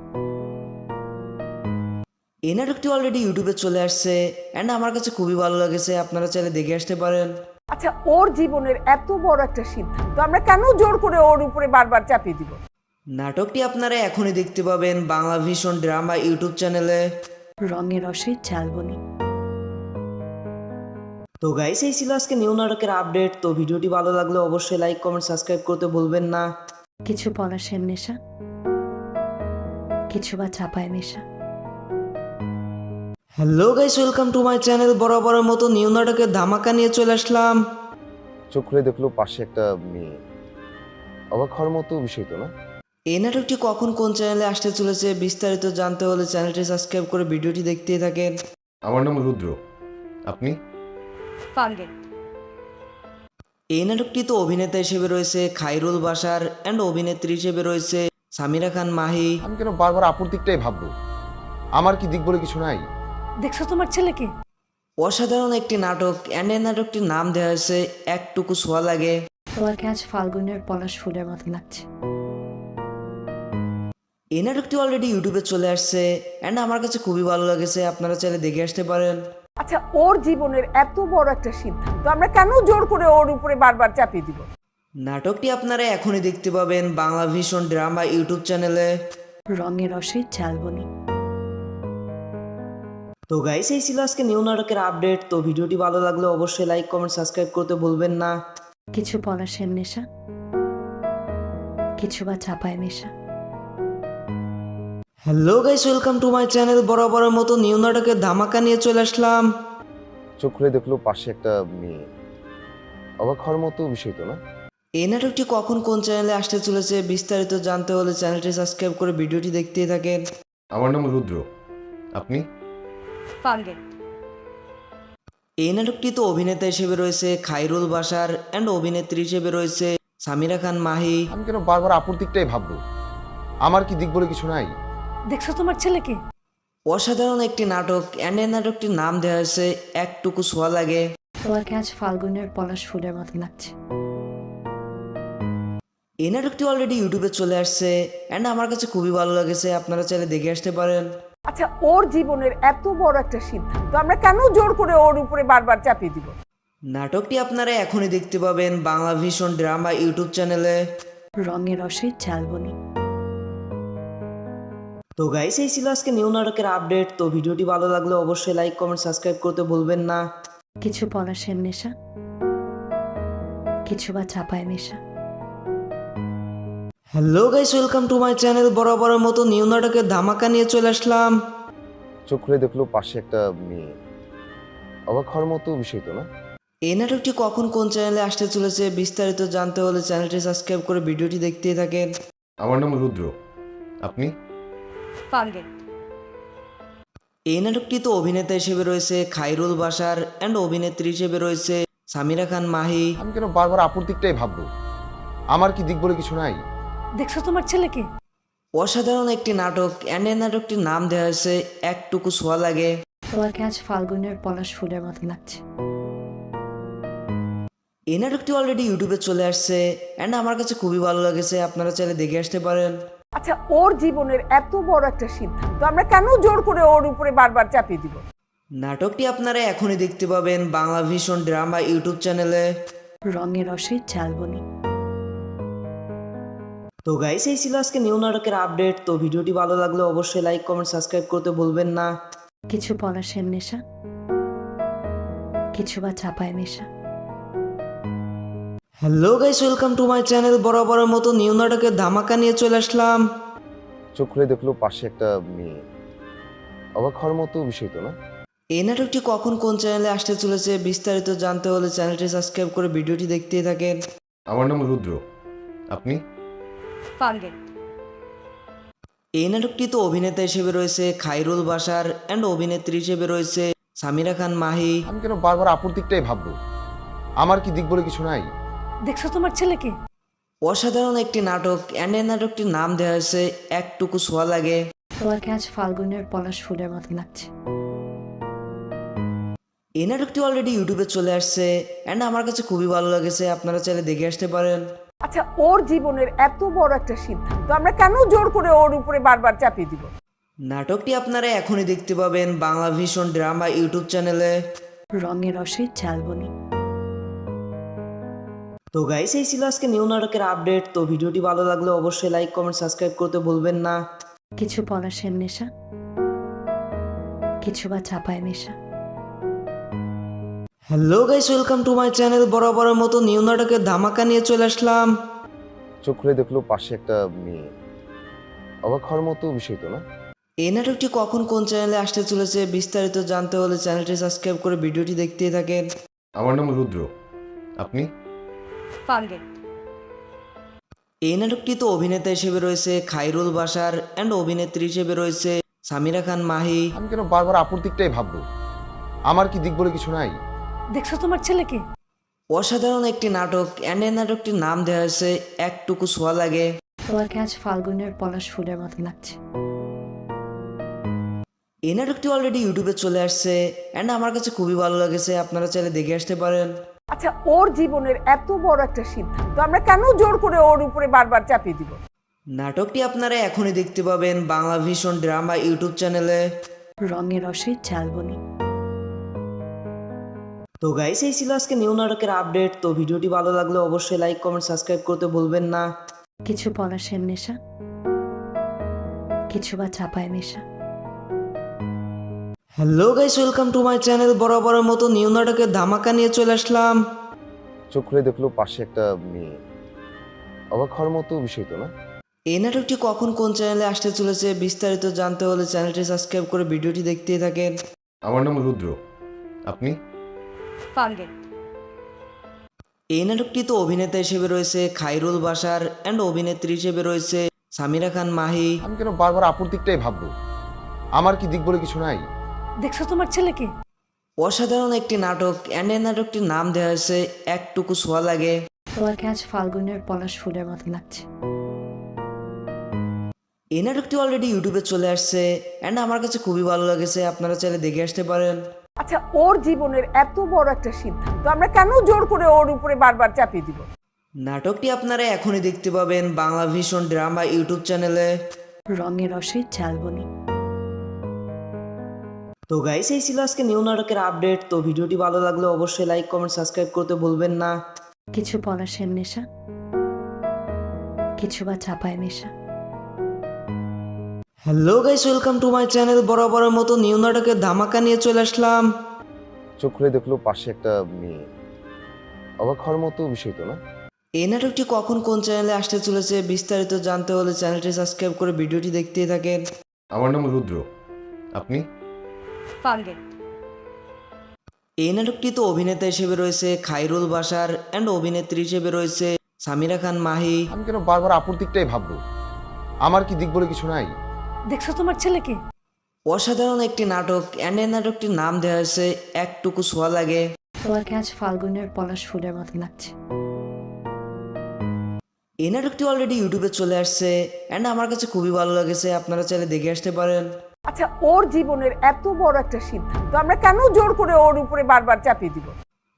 এই নাটকটি অলরেডি ইউটিউবে চলে আসছে অ্যান্ড আমার কাছে খুবই ভালো লেগেছে, আপনারা চাইলে দেখে আসতে পারেন। আচ্ছা, ওর জীবনের এত বড় একটা সিদ্ধান্ত আমরা কেন জোর করে ওর উপরে বারবার চাপিয়ে দিব? নাটকটি আপনারা এখনই দেখতে পাবেন বাংলা ভিশন ড্রামা ইউটিউব চ্যানেলে। রঙের রসে চালবনি। তো গাইস, এই ছিল আজকে নিউ নাটকের আপডেট। তো ভিডিওটি ভালো লাগলে অবশ্যই লাইক কমেন্ট সাবস্ক্রাইব করতে ভুলবেন না। কিছু পলাশের নেশা, কিছু বা চাপায় নেশা। Hello guys, welcome to my channel. বরাবরের মতো নিউ নাটকের ধামাকা নিয়ে চলে আসলাম। চোখ খুলে দেখলো পাশে একটা মেয়ে। অবাক হওয়ার মতো বিষয় তো না? এই নাটকটি কখন কোন চ্যানেলে আসতে চলেছে বিস্তারিত জানতে হলে চ্যানেলটি সাবস্ক্রাইব করে ভিডিওটি দেখতেই থাকেন। আমার নাম রুদ্র, আপনি? পাঙ্গে। এই নাটকটি তো অভিনেতা হিসেবে রয়েছে খাইরুল বাশার অ্যান্ড অভিনেত্রী হিসেবে রয়েছে সামিরা খান মাহি। আমি কেন বারবার আপুর দিকটাই ভাববো? আমার কি দিক বলে কিছু নাই? দেখছো তোমার ছেলেকে? অসাধারণ একটি নাটক অ্যান্ড এই নাটকটির নাম দেওয়া হয়েছে একটুকু ছোঁয়া লাগে। তোমাকে আজ ফাল্গুনের পলাশ ফুলের মতো লাগছে। এই নাটকটি অলরেডি ইউটিউবে চলে আসছে অ্যান্ড আমার কাছে খুবই ভালো লেগেছে, আপনারা চাইলে দেখে আসতে পারেন। আচ্ছা, ওর জীবনের এত বড় একটা সিদ্ধান্ত আমরা কেন জোর করে ওর উপরে বারবার চাপিয়ে দিব? নাটকটি আপনারা এখনই দেখতে পাবেন বাংলা ভিশন ড্রামা ইউটিউব চ্যানেলে। রঙের রসে ঝালবনি। তো গাইস, এই ছিল আজকে নিউ নাটকের আপডেট। তো ভিডিওটি ভালো লাগলে অবশ্যই লাইক কমেন্ট সাবস্ক্রাইব করতে ভুলবেন না। কিছু পলাশের নেশা, কিছু বা চাপায় নেশা। Hello guys, welcome to my channel. বরাবরের মতো নিউ নাটকের ধামাকা নিয়ে চলে আসলাম। চোখ খুলে দেখলো পাশে একটা মেয়ে। অবাক হওয়ার মতো বিষয় তো না? এই নাটকটি কখন কোন চ্যানেলে আসতে চলেছে বিস্তারিত জানতে হলে চ্যানেলটি সাবস্ক্রাইব করে ভিডিওটি দেখতেই থাকেন। আমার নাম রুদ্র, আপনি? ফাল্গুন। এই নাটকটিতে অভিনেতা হিসেবে রয়েছে খাইরুল বাশার অ্যান্ড অভিনেত্রী হিসেবে রয়েছে সামিরা খান মাহি। আমি কেন বারবার আপুর দিকটাই ভাববো? আমার কি দিক বলে কিছু নাই? দেখছো তোমার ছেলেকে? অসাধারণ একটি নাটক অ্যান্ড এই নাটকটির নাম দেওয়া হয়েছে একটুকু ছোঁয়া লাগে। তোমাকে আজ ফাল্গুনের পলাশ ফুলের মতো লাগছে। এই নাটকটি অলরেডি ইউটিউবে চলে আসছে অ্যান্ড আমার কাছে খুবই ভালো লেগেছে। আপনারা চাইলে দেখে আসতে পারেন। আচ্ছা, ওর জীবনের এত বড় একটা সিদ্ধান্ত আমরা কেন জোর করে ওর উপরে বারবার চাপিয়ে দিব? নাটকটি আপনারা এখনই দেখতে পাবেন বাংলা ভিশন ড্রামা ইউটিউব চ্যানেলে। রঙের রসে ঝালবনি। তো গাইস, এই ছিল আজকে নিউ নাটকের আপডেট। তো ভিডিওটি ভালো লাগলে অবশ্যই লাইক কমেন্ট সাবস্ক্রাইব করতে ভুলবেন না। কিছু পলাশের নেশা, কিছু বা চাপায় নেশা। Hello guys, welcome to my channel. বরাবরের মতো নিউ নাটকের ধামাকা নিয়ে চলে আসলাম। চোখ খুলে দেখলো পাশে একটা মেয়ে। অবাক হওয়ার মতো বিষয় তো না? এই নাটকটি কখন কোন চ্যানেলে আসতে চলেছে বিস্তারিত জানতে হলে চ্যানেলটি সাবস্ক্রাইব করে ভিডিওটি দেখতেই থাকেন। আমার নাম রুদ্র, আপনি? ফাল্গুন। এই নাটকটিতে অভিনেতা হিসেবে রয়েছে খাইরুল বাশার অ্যান্ড অভিনেত্রী হিসেবে রয়েছে সামিরা খান মাহি। আমি কেন বারবার আপুর দিকটাই ভাববো? আমার কি দিক বলে কিছু নাই? দেখছো তোমার ছেলেকে? অসাধারণ একটি নাটক অ্যান্ড এই নাটকটির নাম দেওয়া হয়েছে একটুকু ছোঁয়া লাগে। তোমাকে আজ ফাল্গুনের পলাশ ফুলের মতো লাগছে। এই নাটকটি অলরেডি ইউটিউবে চলে আসছে অ্যান্ড আমার কাছে খুবই ভালো লেগেছে। আপনারা চাইলে দেখে আসতে পারেন। আচ্ছা, ওর জীবনের এত বড় একটা সিদ্ধান্ত আমরা কেন জোর করে ওর উপরে বারবার চাপিয়ে দিব? নাটকটি আপনারা এখনই দেখতে পাবেন বাংলা ভিশন ড্রামা ইউটিউব চ্যানেলে। রঙের রসে ঝালবনি। তো গাইস, এই ছিল আজকে নিউ নাটকের আপডেট। তো ভিডিওটি ভালো লাগলে অবশ্যই লাইক কমেন্ট সাবস্ক্রাইব করতে ভুলবেন না। কিছু পলাশের নেশা, কিছু বা চাপায় নেশা। Hello guys, welcome to my channel. বরাবরের মতো নিউ নাটকের ধামাকা নিয়ে চলে আসলাম। চোখ খুলে দেখলো পাশে একটা মেয়ে। অবাক হওয়ার মতো বিষয় তো না? এই নাটকটি কখন কোন চ্যানেলে আসতে চলেছে বিস্তারিত জানতে হলে চ্যানেলটি সাবস্ক্রাইব করে ভিডিওটি দেখতেই থাকেন। আমার নাম রুদ্র, আপনি? ফাল্গুন। এই নাটকটিতে অভিনেতা হিসেবে রয়েছে খাইরুল বাশার অ্যান্ড অভিনেত্রী হিসেবে রয়েছে সামিরা খান মাহি। আমি কেন বারবার আপুর দিকটাই ভাববো? আমার কি দিক বলে কিছু নাই? দেখছো তোমার ছেলেকে? অসাধারণ একটি নাটক অ্যান্ড এই নাটকটির নাম দেওয়া হয়েছে একটুকু ছোঁয়া লাগে। তোমাকে আজ ফাল্গুনের পলাশ ফুলের মতো লাগছে। এই নাটকটি অলরেডি ইউটিউবে চলে আসছে অ্যান্ড আমার কাছে খুবই ভালো লেগেছে। আপনারা চাইলে দেখে আসতে পারেন। আচ্ছা, ওর জীবনের এত বড় একটা সিদ্ধান্ত আমরা কেন জোর করে ওর উপরে বারবার চাপিয়ে দিব? নাটকটি আপনারা এখনই দেখতে পাবেন বাংলা ভিশন ড্রামা ইউটিউব চ্যানেলে। রঙের রসে ঝালবনি। তো গাইস, এই ছিল আজকে নিউ নাটকের আপডেট। তো ভিডিওটি ভালো লাগলে অবশ্যই লাইক কমেন্ট সাবস্ক্রাইব করতে ভুলবেন না। কিছু পলাশের নেশা, কিছু বা চাপায় নেশা। Hello guys, welcome to my channel. বরাবরের মতো নিউ নাটকের ধামাকা নিয়ে চলে আসলাম। চোখ খুলে দেখলো পাশে একটা মেয়ে। অবাক হওয়ার মতো বিষয় তো না? এই নাটকটি কখন কোন চ্যানেলে আসতে চলেছে বিস্তারিত জানতে হলে চ্যানেলটি সাবস্ক্রাইব করে ভিডিওটি দেখতেই থাকেন। আমার নাম রুদ্র, আপনি? ফাল্গুন। এই নাটকটিতে অভিনেতা হিসেবে রয়েছে খাইরুল বাশার অ্যান্ড অভিনেত্রী হিসেবে রয়েছে সামিরা খান মাহি। আমি কেন বারবার আপুর দিকটাই ভাববো? আমার কি দিক বলে কিছু নাই? দেখছো তোমার ছেলেকে? অসাধারণ একটি নাটক অ্যান্ড এই নাটকটির নাম দেওয়া হয়েছে একটুকু ছোঁয়া লাগে। তোমাকে আজ ফাল্গুনের পলাশ ফুলের মতো লাগছে। এই নাটকটি অলরেডি ইউটিউবে চলে আসছে অ্যান্ড আমার কাছে খুবই ভালো লেগেছে। আপনারা চাইলে দেখে আসতে পারেন। আচ্ছা, ওর জীবনের এত বড় একটা সিদ্ধান্ত আমরা কেন জোর করে ওর উপরে বারবার চাপিয়ে দিব? নাটকটি আপনারা এখনই দেখতে পাবেন বাংলা ভিশন ড্রামা ইউটিউব চ্যানেলে। রঙের রসে ঝালবনি। তো গাইস এই ছিল আজকে নিউ নাটকের আপডেট। তো ভিডিওটি ভালো লাগলে অবশ্যই লাইক কমেন্ট সাবস্ক্রাইব করতে ভুলবেন না। কিছু পলাশের নেশা, কিছু বা চাপায় নেশা। Hello guys, welcome to my channel. বরাবরের মতো নিউ নাটকের ধামাকা নিয়ে চলে আসলাম। চোখ খুলে দেখলো পাশে একটা মেয়ে। অবাক হওয়ার মতো বিষয় তো না? এই নাটকটি কখন কোন চ্যানেলে আসতে চলেছে বিস্তারিত জানতে হলে চ্যানেলটি সাবস্ক্রাইব করে ভিডিওটি দেখতেই থাকেন। আমার নাম রুদ্র, আপনি? ফালগুন। এই নাটকটিতে অভিনেতা হিসেবে রয়েছে খাইরুল বাশার অ্যান্ড অভিনেত্রী হিসেবে রয়েছে সামিরা খান মাহি। আমি কেন বারবার আপুর দিকটাই ভাববো? আমার কি দিক বলে কিছু নাই? দেখছো তোমার ছেলেকে? অসাধারণ একটি নাটক অ্যান্ড এই নাটকটির নাম দেওয়া হয়েছে একটুকু ছোঁয়া লাগে। তোমাকে আজ ফাল্গুনের পলাশ ফুলের মতো লাগছে। এই নাটকটি অলরেডি ইউটিউবে চলে আসছে অ্যান্ড আমার কাছে খুবই ভালো লেগেছে, আপনারা চাইলে দেখে আসতে পারেন। আচ্ছা, ওর জীবনের এত বড় একটা সিদ্ধান্ত আমরা কেন জোর করে ওর উপরে বারবার চাপিয়ে দিব? নাটকটি আপনারা এখনই দেখতে পাবেন বাংলা ভিশন ড্রামা ইউটিউব চ্যানেলে। রঙের রসে চালবনি। তো গাইস এই ছিল আজকে নিউ নাটকের আপডেট। তো ভিডিওটি ভালো লাগলে অবশ্যই লাইক কমেন্ট সাবস্ক্রাইব করতে ভুলবেন না। কিছু পলাশের নেশা, কিছু বা চাপায় নেশা। Hello guys, welcome to my channel. বরাবরের মতো নিউ নাটকের ধামাকা নিয়ে চলে আসলাম। চোখ খুলে দেখলো পাশে একটা মেয়ে। অবাক হওয়ার মতো বিষয় তো না? এই নাটকটি কখন কোন চ্যানেলে আসতে চলেছে বিস্তারিত জানতে হলে চ্যানেলটি সাবস্ক্রাইব করে ভিডিওটি দেখতেই থাকেন। আমার নাম রুদ্র, আপনি? ফালগুন। এই নাটকটিতে অভিনেতা হিসেবে রয়েছে খাইরুল বাশার অ্যান্ড অভিনেত্রী হিসেবে রয়েছে সামিরা খান মাহি। আমি কেন বারবার আপুর দিকটাই ভাববো? আমার কি দিক বলে কিছু নাই? দেখছো তোমার ছেলেকে? অসাধারণ একটি নাটক অ্যান্ড এই নাটকটির নাম দেওয়া হয়েছে একটুকু ছোঁয়া লাগে। তোমাকে আজ ফাল্গুনের পলাশ ফুলের মতো লাগছে। এই নাটকটি অলরেডি ইউটিউবে চলে আসছে অ্যান্ড আমার কাছে খুবই ভালো লেগেছে, আপনারা চাইলে দেখে আসতে পারেন। আচ্ছা, ওর জীবনের এত বড় একটা সিদ্ধান্ত আমরা কেন জোর করে ওর উপরে বারবার চাপিয়ে দিব?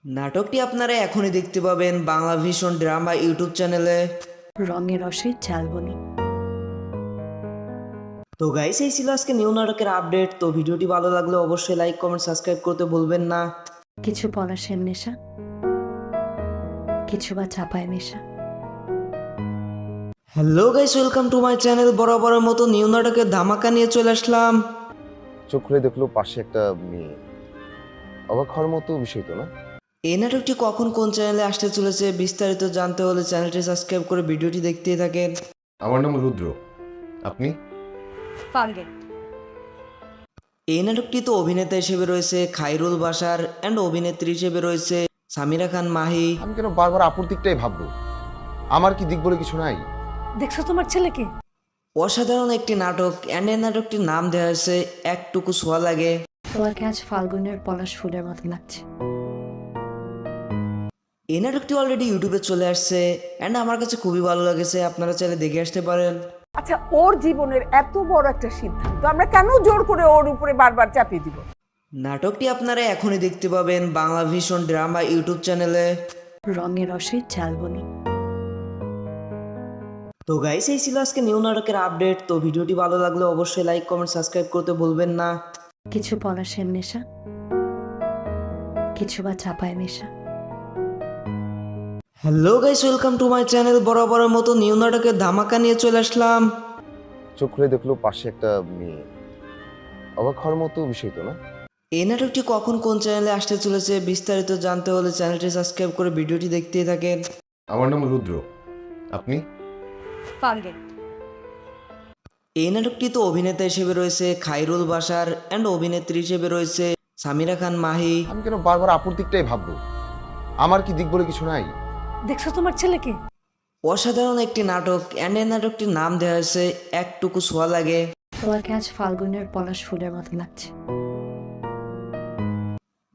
নাটকটি আপনারা এখনই দেখতে পাবেন বাংলা ভিশন ড্রামা ইউটিউব চ্যানেলে। রঙের রসে চালবনি। তো গাইস এই ছিল আজকে নিউ নাটকের আপডেট। তো ভিডিওটি ভালো লাগলে অবশ্যই লাইক কমেন্ট সাবস্ক্রাইব করতে ভুলবেন না। কিছু পলাশের নেশা, কিছু বা চাপায় নেশা। Hello guys, welcome to my channel. বরাবরের মতো নিউ নাটকের ধামাকা নিয়ে চলে আসলাম। চোখ খুলে দেখলো পাশে একটা মেয়ে। অবাক হওয়ার মতো বিষয় তো না? এই নাটকটি কখন কোন চ্যানেলে আসতে চলেছে বিস্তারিত জানতে হলে চ্যানেলটি সাবস্ক্রাইব করে ভিডিওটি দেখতেই থাকেন। আমার নাম রুদ্র, আপনি? ফালগুন। এই নাটকটিতে অভিনেতা হিসেবে রয়েছে খাইরুল বাশার অ্যান্ড অভিনেত্রী হিসেবে রয়েছে সামিরা খান মাহি। আমি কেন বারবার আপুর দিকটাই ভাববো? আমার কি দিক বলে কিছু নাই? দেখছো তোমার ছেলেকে? অসাধারণ একটি নাটক অ্যান্ড এই নাটকটির নাম দেওয়া হয়েছে একটুকু ছোঁয়া লাগে। তোমাকে আজ ফাল্গুনের পলাশ ফুলের মতো লাগছে। এই নাটকটি অলরেডি ইউটিউবে চলে আসছে অ্যান্ড আমার কাছে খুবই ভালো লেগেছে, আপনারা চাইলে দেখে আসতে পারেন। আচ্ছা, ওর জীবনের এত বড় একটা সিদ্ধান্ত আমরা কেন জোর করে ওর উপরে বারবার চাপিয়ে দিব? নাটকটি আপনারা এখনই দেখতে পাবেন বাংলা ভিশন ড্রামা ইউটিউব চ্যানেলে। রঙের রসে চালবনি। তো গাইস এই ছিল আজকে নিউ নাটকের আপডেট। তো ভিডিওটি ভালো লাগলে অবশ্যই লাইক কমেন্ট সাবস্ক্রাইব করতে ভুলবেন না। কিছু পলাশের নেশা, কিছু বা চাপায় নেশা। Hello guys, welcome to my channel. বরাবরের মতো নিউ নাটকের ধামাকা নিয়ে চলে আসলাম। চোখ খুলে দেখলো পাশে একটা মেয়ে। অবাক হওয়ার মতো বিষয় তো না? এই নাটকটি কখন কোন চ্যানেলে আসতে চলেছে বিস্তারিত জানতে হলে চ্যানেলটি সাবস্ক্রাইব করে ভিডিওটি দেখতেই থাকেন। আমার নাম রুদ্র, আপনি? ফালগুন। এই নাটকটিতে অভিনেতা হিসেবে রয়েছে খাইরুল বাশার অ্যান্ড অভিনেত্রী হিসেবে রয়েছে সামিরা খান মাহি। আমি কেন বারবার আপুর দিকটাই ভাববো? আমার কি দিক বলে কিছু নাই? দেখছো তোমার ছেলেকে? অসাধারণ একটি নাটক অ্যান্ড এই নাটকটির নাম দেওয়া হয়েছে একটুকু ছোঁয়া লাগে। তোমাকে আজ ফাল্গুনের পলাশ ফুলের মতো লাগছে।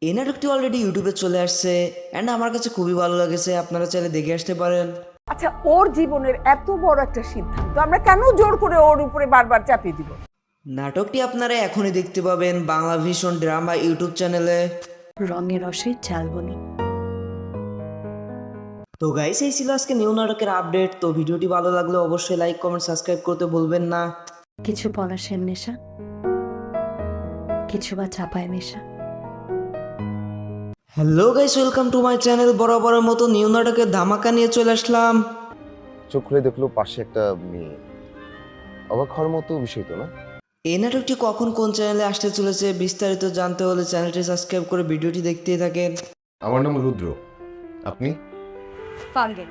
এই নাটকটি অলরেডি ইউটিউবে চলে আসছে অ্যান্ড আমার কাছে খুবই ভালো লেগেছে, আপনারা চাইলে দেখে আসতে পারেন। আচ্ছা, ওর জীবনের এত বড় একটা সিদ্ধান্ত আমরা কেন জোর করে ওর উপরে বারবার চাপিয়ে দিব? নাটকটি আপনারা এখনই দেখতে পাবেন বাংলা ভিশন ড্রামা ইউটিউব চ্যানেলে। রঙের রসে চালবনি। তো গাইস এই ছিল আজকে নিউ নাটকের আপডেট। তো ভিডিওটি ভালো লাগলে অবশ্যই লাইক কমেন্ট সাবস্ক্রাইব করতে ভুলবেন না। কিছু পলাশের নেশা, কিছু বা চাপায় নেশা। Hello guys, welcome to my channel. বরাবরের মতো নিউ নাটকের ধামাকা নিয়ে চলে আসলাম। চোখ খুলে দেখলো পাশে একটা মেয়ে। অবাক হওয়ার মতো বিষয় তো না? এই নাটকটি কখন কোন চ্যানেলে আসতে চলেছে বিস্তারিত জানতে হলে চ্যানেলটি সাবস্ক্রাইব করে ভিডিওটি দেখতেই থাকেন। আমার নাম রুদ্র। আপনি? ফালগুন।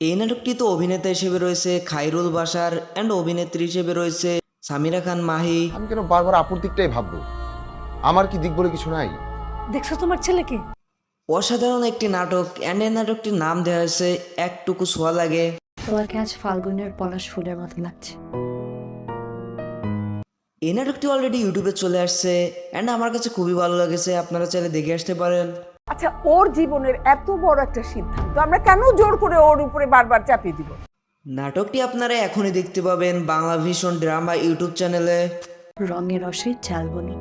এই নাটকটিতে অভিনেতা হিসেবে রয়েছে খায়রুল বাশার অ্যান্ড অভিনেত্রী হিসেবে রয়েছে সামিরা খান মাহি। আমি কেন বারবার আপুর দিকটাই ভাববো? আমার কি দিক বলে কিছু নাই? দেখছো তোমার ছেলেকে? অসাধারণ একটি নাটক অ্যান্ড এই নাটকটির নাম দেওয়া হয়েছে একটুকু ছোঁয়া লাগে। তোমাকে আজ ফাল্গুনের পলাশ ফুলের মতো লাগছে। এই নাটকটি অলরেডি ইউটিউবে চলে আসছে অ্যান্ড আমার কাছে খুবই ভালো লেগেছে, আপনারা চাইলে দেখে আসতে পারেন। আচ্ছা, ওর জীবনের এত বড় একটা সিদ্ধান্ত আমরা কেন জোর করে ওর উপরে বারবার চাপিয়ে দিব? নাটকটি আপনারা এখনই দেখতে পাবেন বাংলা ভিশন ড্রামা ইউটিউব চ্যানেলে। রঙের রসে চালবনি।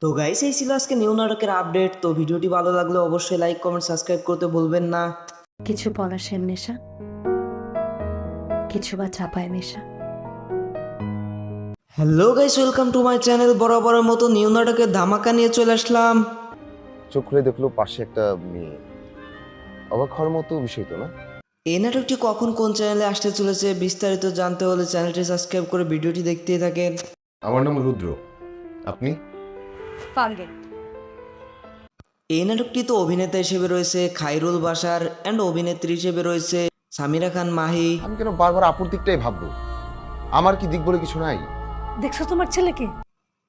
তো গাইস, এই ছিল আজকে নিউ নাটকের আপডেট। তো ভিডিওটি ভালো লাগলে অবশ্যই লাইক কমেন্ট সাবস্ক্রাইব করতে ভুলবেন না। কিছু পলাশের নেশা, কিছু বা চাপায় নেশা। Hello guys, welcome to my channel. বরাবরের মতো নিউ নাটকের ধামাকা নিয়ে চলে আসলাম। চোখ খুলে দেখলো পাশে একটা মেয়ে। অবাক হওয়ার মতো বিষয় তো না? এই নাটকটি কখন কোন চ্যানেলে আসতে চলেছে বিস্তারিত জানতে হলে চ্যানেলটি সাবস্ক্রাইব করে ভিডিওটি দেখতেই থাকেন। আমার নাম রুদ্র। আপনি? ফালগুন। এই নাটকটিতে অভিনেতা হিসেবে রয়েছে খায়রুল বাশার অ্যান্ড অভিনেত্রী হিসেবে রয়েছে সামিরা খান মাহি। আমি কেন বারবার আপুর দিকটাই ভাববো? আমার কি দিক বলে কিছু নাই? দেখছো তোমার ছেলেকে?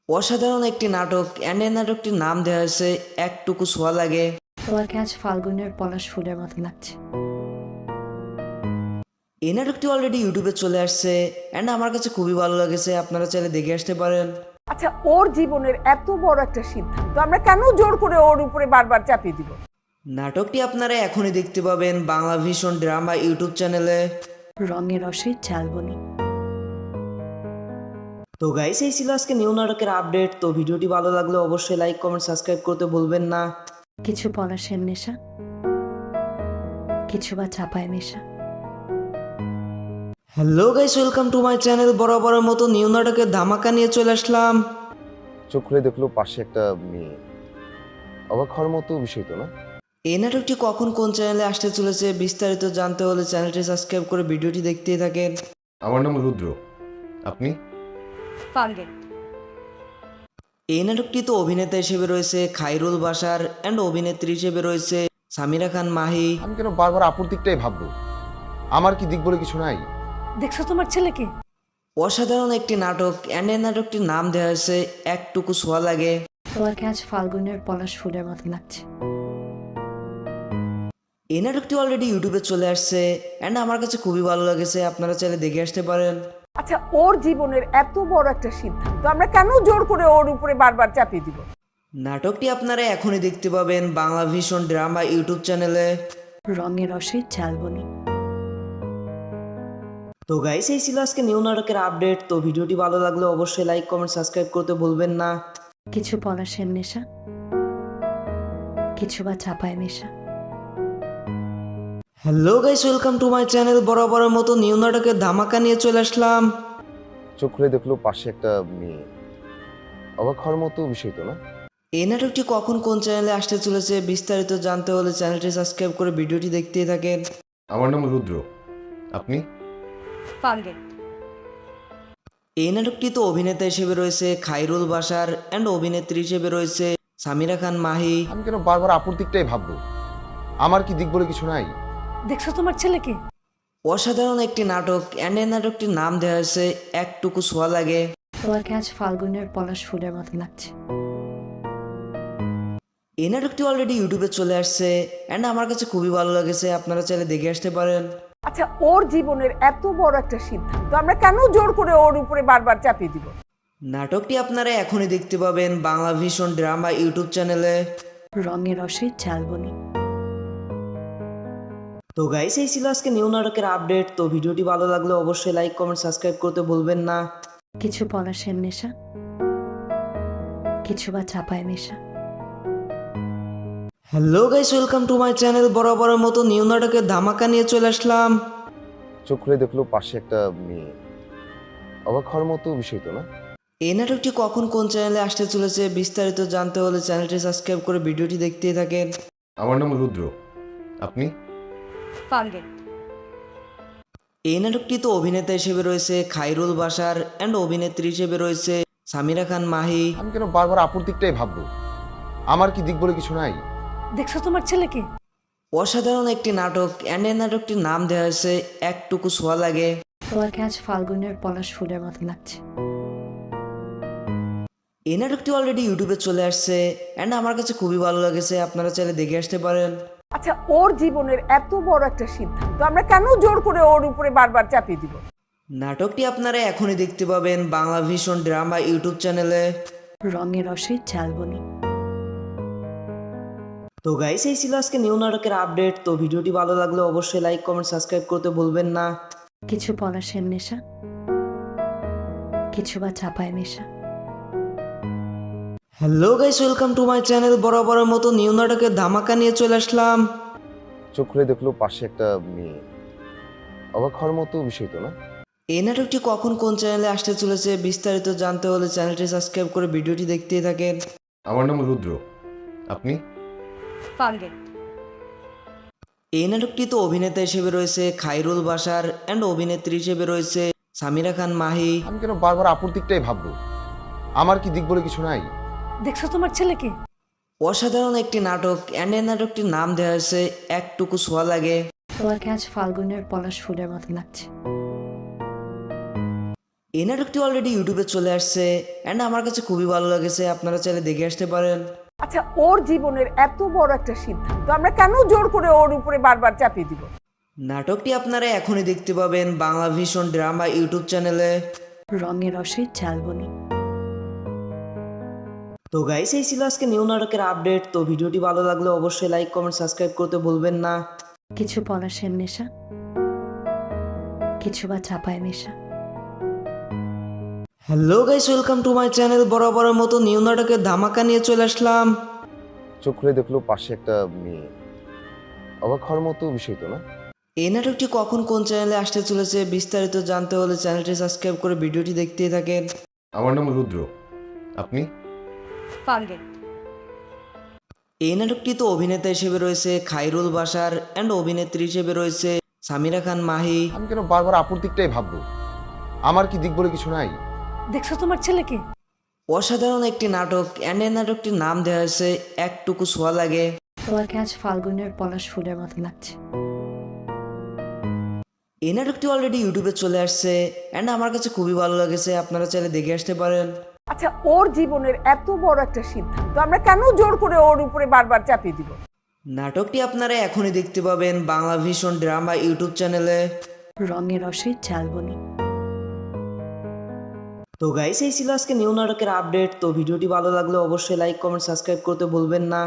অসাধারণ একটি নাটক অ্যান্ড এই নাটকটির নাম দেওয়া হয়েছে একটুকু ছোঁয়া লাগে। তোমাকে আজ ফাল্গুনের পলাশ ফুলের মতো লাগছে। এই নাটকটি অলরেডি ইউটিউবে চলে আসছে অ্যান্ড আমার কাছে খুবই ভালো লেগেছে, আপনারা চাইলে দেখে আসতে পারেন। আচ্ছা, ওর জীবনের এত বড় একটা সিদ্ধান্ত আমরা কেন জোর করে ওর উপরে বারবার চাপিয়ে দিব? নাটকটি আপনারা এখনই দেখতে পাবেন বাংলা ভিশন ড্রামা ইউটিউব চ্যানেলে। রঙের রসে চালবনি। তো গাইস, এই ছিল আজকে নিউ নাটকের আপডেট। তো ভিডিওটি ভালো লাগলে অবশ্যই লাইক কমেন্ট সাবস্ক্রাইব করতে ভুলবেন না। কিছু পলাশের নেশা, কিছু বা চাপায় নেশা। Hello guys, welcome to my channel. বরাবরের মতো নিউ নাটকের ধামাকা নিয়ে চলে আসলাম। চোখ খুলে দেখলো পাশে একটা মেয়ে। অবাক হওয়ার মতো বিষয় তো না? এই নাটকটি কখন কোন চ্যানেলে আসতে চলেছে বিস্তারিত জানতে হলে চ্যানেলটি সাবস্ক্রাইব করে ভিডিওটি দেখতেই থাকেন। আমার নাম রুদ্র। আপনি? ফালগুন। এই নাটকটিতে অভিনেতা হিসেবে রয়েছে খায়রুল বাশার অ্যান্ড অভিনেত্রী হিসেবে রয়েছে সামিরা খান মাহি। আমি কেন বারবার আপুর দিকটাই ভাববো? আমার কি দিক বলে কিছু নাই? দেখছো তোমার ছেলেকে? অসাধারণ একটি নাটক অ্যান্ড এই নাটকটির নাম দেওয়া হয়েছে একটুকু ছোঁয়া লাগে। তোমাকে আজ ফাল্গুনের পলাশ ফুলের মতো লাগছে। এই নাটকটি অলরেডি ইউটিউবে চলে আসছে অ্যান্ড আমার কাছে খুবই ভালো লেগেছে, আপনারা চাইলে দেখে আসতে পারেন। আচ্ছা, ওর জীবনের এত বড় একটা সিদ্ধান্ত আমরা কেন জোর করে ওর উপরে বারবার চাপিয়ে দিব? নাটকটি আপনারা এখনই দেখতে পাবেন বাংলা ভিশন ড্রামা ইউটিউব চ্যানেলে। রঙের রসে চালবনি। তো গাইস, এই ছিল আজকে নিউ নাটকের আপডেট। তো ভিডিওটি ভালো লাগলে অবশ্যই লাইক কমেন্ট সাবস্ক্রাইব করতে ভুলবেন না। কিছু পলাশের নেশা, কিছু বা চাপায় নেশা। Hello guys, welcome to my channel. বরাবরের মতো নিউ নাটকের ধামাকা নিয়ে চলে আসলাম। চোখ খুলে দেখলো পাশে একটা মেয়ে। অবাক হওয়ার মতো বিষয় তো না? এই নাটকটি কখন কোন চ্যানেলে আসতে চলেছে বিস্তারিত জানতে হলে চ্যানেলটি সাবস্ক্রাইব করে ভিডিওটি দেখতেই থাকেন। আমার নাম রুদ্র। আপনি? ফালগুন। এই নাটকটিতে অভিনেতা হিসেবে রয়েছে খায়রুল বাশার অ্যান্ড অভিনেত্রী হিসেবে রয়েছে সামিরা খান মাহি। আমি কেন বারবার আপুর দিকটাই ভাববো? আমার কি দিক বলে কিছু নাই? দেখছো তোমার ছেলেকে? অসাধারণ একটি নাটক অ্যান্ড এই নাটকটির নাম দেওয়া হয়েছে একটুকু ছোঁয়া লাগে। তোমাকে আজ ফাল্গুনের পলাশ ফুলের মতো লাগছে। এই নাটকটি অলরেডি ইউটিউবে চলে আসছে অ্যান্ড আমার কাছে খুবই ভালো লেগেছে, আপনারা চাইলে দেখে আসতে পারেন। আচ্ছা, ওর জীবনের এত বড় একটা সিদ্ধান্ত আমরা কেন জোর করে ওর উপরে বারবার চাপিয়ে দিব? নাটকটি আপনারা এখনই দেখতে পাবেন বাংলা ভিশন ড্রামা ইউটিউব চ্যানেলে। রঙের রসে চালবনি। তো গাইস, এই ছিল আজকে নিউ নাটকের আপডেট। তো ভিডিওটি ভালো লাগলে অবশ্যই লাইক কমেন্ট সাবস্ক্রাইব করতে ভুলবেন না। কিছু পলাশের নেশা, কিছু বা চাপায় নেশা। Hello guys, welcome to my channel. বরাবরের মতো নিউ নাটকের ধামাকা নিয়ে চলে আসলাম। চোখ খুলে দেখলো পাশে একটা মেয়ে। অবাক হওয়ার মতো বিষয় তো না? এই নাটকটি কখন কোন চ্যানেলে আসতে চলেছে বিস্তারিত জানতে হলে চ্যানেলটি সাবস্ক্রাইব করে ভিডিওটি দেখতেই থাকেন। আমার নাম রুদ্র। আপনি? ফাল্গুন। এই নাটকটিতে অভিনেতা হিসেবে রয়েছে খায়রুল বাশার অ্যান্ড অভিনেত্রী হিসেবে রয়েছে সামিরা খান মাহি। আমি কেন বারবার আপুর দিকটাই ভাববো? আমার কি দিক বলে কিছু নাই? দেখছো তোমার ছেলেকে? অসাধারণ একটি নাটক অ্যান্ড এই নাটকটির নাম দেওয়া হয়েছে একটুকু ছোঁয়া লাগে। তোমাকে আজ ফাল্গুনের পলাশ ফুলের মতো লাগছে। এই নাটকটি অলরেডি ইউটিউবে চলে আসছে অ্যান্ড আমার কাছে খুবই ভালো লেগেছে, আপনারা চাইলে দেখে আসতে পারেন। আচ্ছা, ওর জীবনের এত বড় একটা সিদ্ধান্ত আমরা কেন জোর করে ওর উপরে বারবার চাপিয়ে দিব? নাটকটি আপনারা এখনই দেখতে পাবেন বাংলা ভিশন ড্রামা ইউটিউব চ্যানেলে। রঙের রসে ঝালবনি। তো গাইস, এই ছিল আজকে নিউ নাটকের আপডেট। তো ভিডিওটি ভালো লাগলে অবশ্যই লাইক কমেন্ট সাবস্ক্রাইব করতে ভুলবেন না। কিছু পলাশের নেশা, কিছু বা চাপায় নেশা। Hello guys, welcome to my channel. বরাবরের মতো নিউ নাটকের ধামাকা নিয়ে চলে আসলাম। চোখ খুলে দেখলো পাশে একটা মেয়ে। অবাক হওয়ার মতো বিষয় তো না? এই নাটকটি কখন কোন চ্যানেলে আসতে চলেছে বিস্তারিত জানতে হলে চ্যানেলটি সাবস্ক্রাইব করে ভিডিওটি দেখতেই থাকেন। আমার নাম রুদ্র। আপনি? ফাল্গুন। এই নাটকটিতে অভিনেতা হিসেবে রয়েছে খায়রুল বাশার অ্যান্ড অভিনেত্রী হিসেবে রয়েছে সামিরা খান মাহি। আমি কেন বারবার আপুর দিকটাই ভাববো? আমার কি দিক বলে কিছু নাই? দেখছো তোমার ছেলেকে? অসাধারণ একটি নাটক অ্যান্ড এই নাটকটির নাম দেওয়া হয়েছে একটুকু ছোঁয়া লাগে। তোমাকে আজ ফাল্গুনের পলাশ ফুলের মতো লাগছে। এই নাটকটি অলরেডি ইউটিউবে চলে আসছে অ্যান্ড আমার কাছে খুবই ভালো লেগেছে, আপনারা চাইলে দেখে আসতে পারেন। আচ্ছা, ওর জীবনের এত বড় একটা সিদ্ধান্ত আমরা কেন জোর করে ওর উপরে বারবার চাপিয়ে দিব? নাটকটি আপনারা এখনই দেখতে পাবেন বাংলা ভিশন ড্রামা ইউটিউব চ্যানেলে। রঙের রসে ঝালবনি। তো গাইস, এই ছিল আজকে নিউ নাটকের আপডেট। তো ভিডিওটি ভালো লাগলে অবশ্যই লাইক কমেন্ট সাবস্ক্রাইব করতে ভুলবেন না। কিছু বা চাপায় নেশা, কিছু পলাশের নেশা, কিছু বা চাপায় নেশা। রঙের রসে ঝালবনি। তো গাইস, এই ছিল আজকে নিউ নাটকের আপডেট। তো ভিডিওটি ভালো লাগলে অবশ্যই লাইক কমেন্ট সাবস্ক্রাইব করতে ভুলবেন না। কিছু পলাশের নেশা, কিছু বা চাপায় নেশা। Hello guys, welcome to my channel. বরাবরের মতো নিউ নাটকের ধামাকা নিয়ে চলে আসলাম। চোখ খুলে দেখলো পাশে একটা মেয়ে। অবাক হওয়ার মতো বিষয় তো না? এই নাটকটি কখন কোন চ্যানেলে আসতে চলেছে বিস্তারিত জানতে হলে চ্যানেলটি সাবস্ক্রাইব করে ভিডিওটি দেখতেই থাকেন। আমার নাম রুদ্র। আপনি? ফাল্গুন। এই নাটকটিতে অভিনেতা হিসেবে রয়েছে খায়রুল বাশার অ্যান্ড অভিনেত্রী হিসেবে রয়েছে সামিরা খান মাহি। আমি কেন বারবার আপুর দিকটাই ভাববো? আমার কি দিক বলে কিছু নাই? দেখছো তোমার ছেলেকে? অসাধারণ একটি নাটক অ্যান্ড এই নাটকটির নাম দেওয়া হয়েছে একটুকু ছোঁয়া লাগে। তোমাকে আজ ফাল্গুনের পলাশ ফুলের মতো লাগছে। এই নাটকটি অলরেডি ইউটিউবে চলে আসছে অ্যান্ড আমার কাছে খুবই ভালো লেগেছে, আপনারা চাইলে দেখে আসতে পারেন। আচ্ছা, ওর জীবনের এত বড় একটা সিদ্ধান্ত আমরা কেন জোর করে ওর উপরে বারবার চাপিয়ে দিব? নাটকটি আপনারা এখনই দেখতে পাবেন বাংলা ভিশন ড্রামা ইউটিউব চ্যানেলে। রঙের রসে ঝালবনি। তো গাইস, এই ছিল আজকে নিউ নাটকের আপডেট। তো ভিডিওটি ভালো লাগলে অবশ্যই লাইক কমেন্ট সাবস্ক্রাইব করতে ভুলবেন না।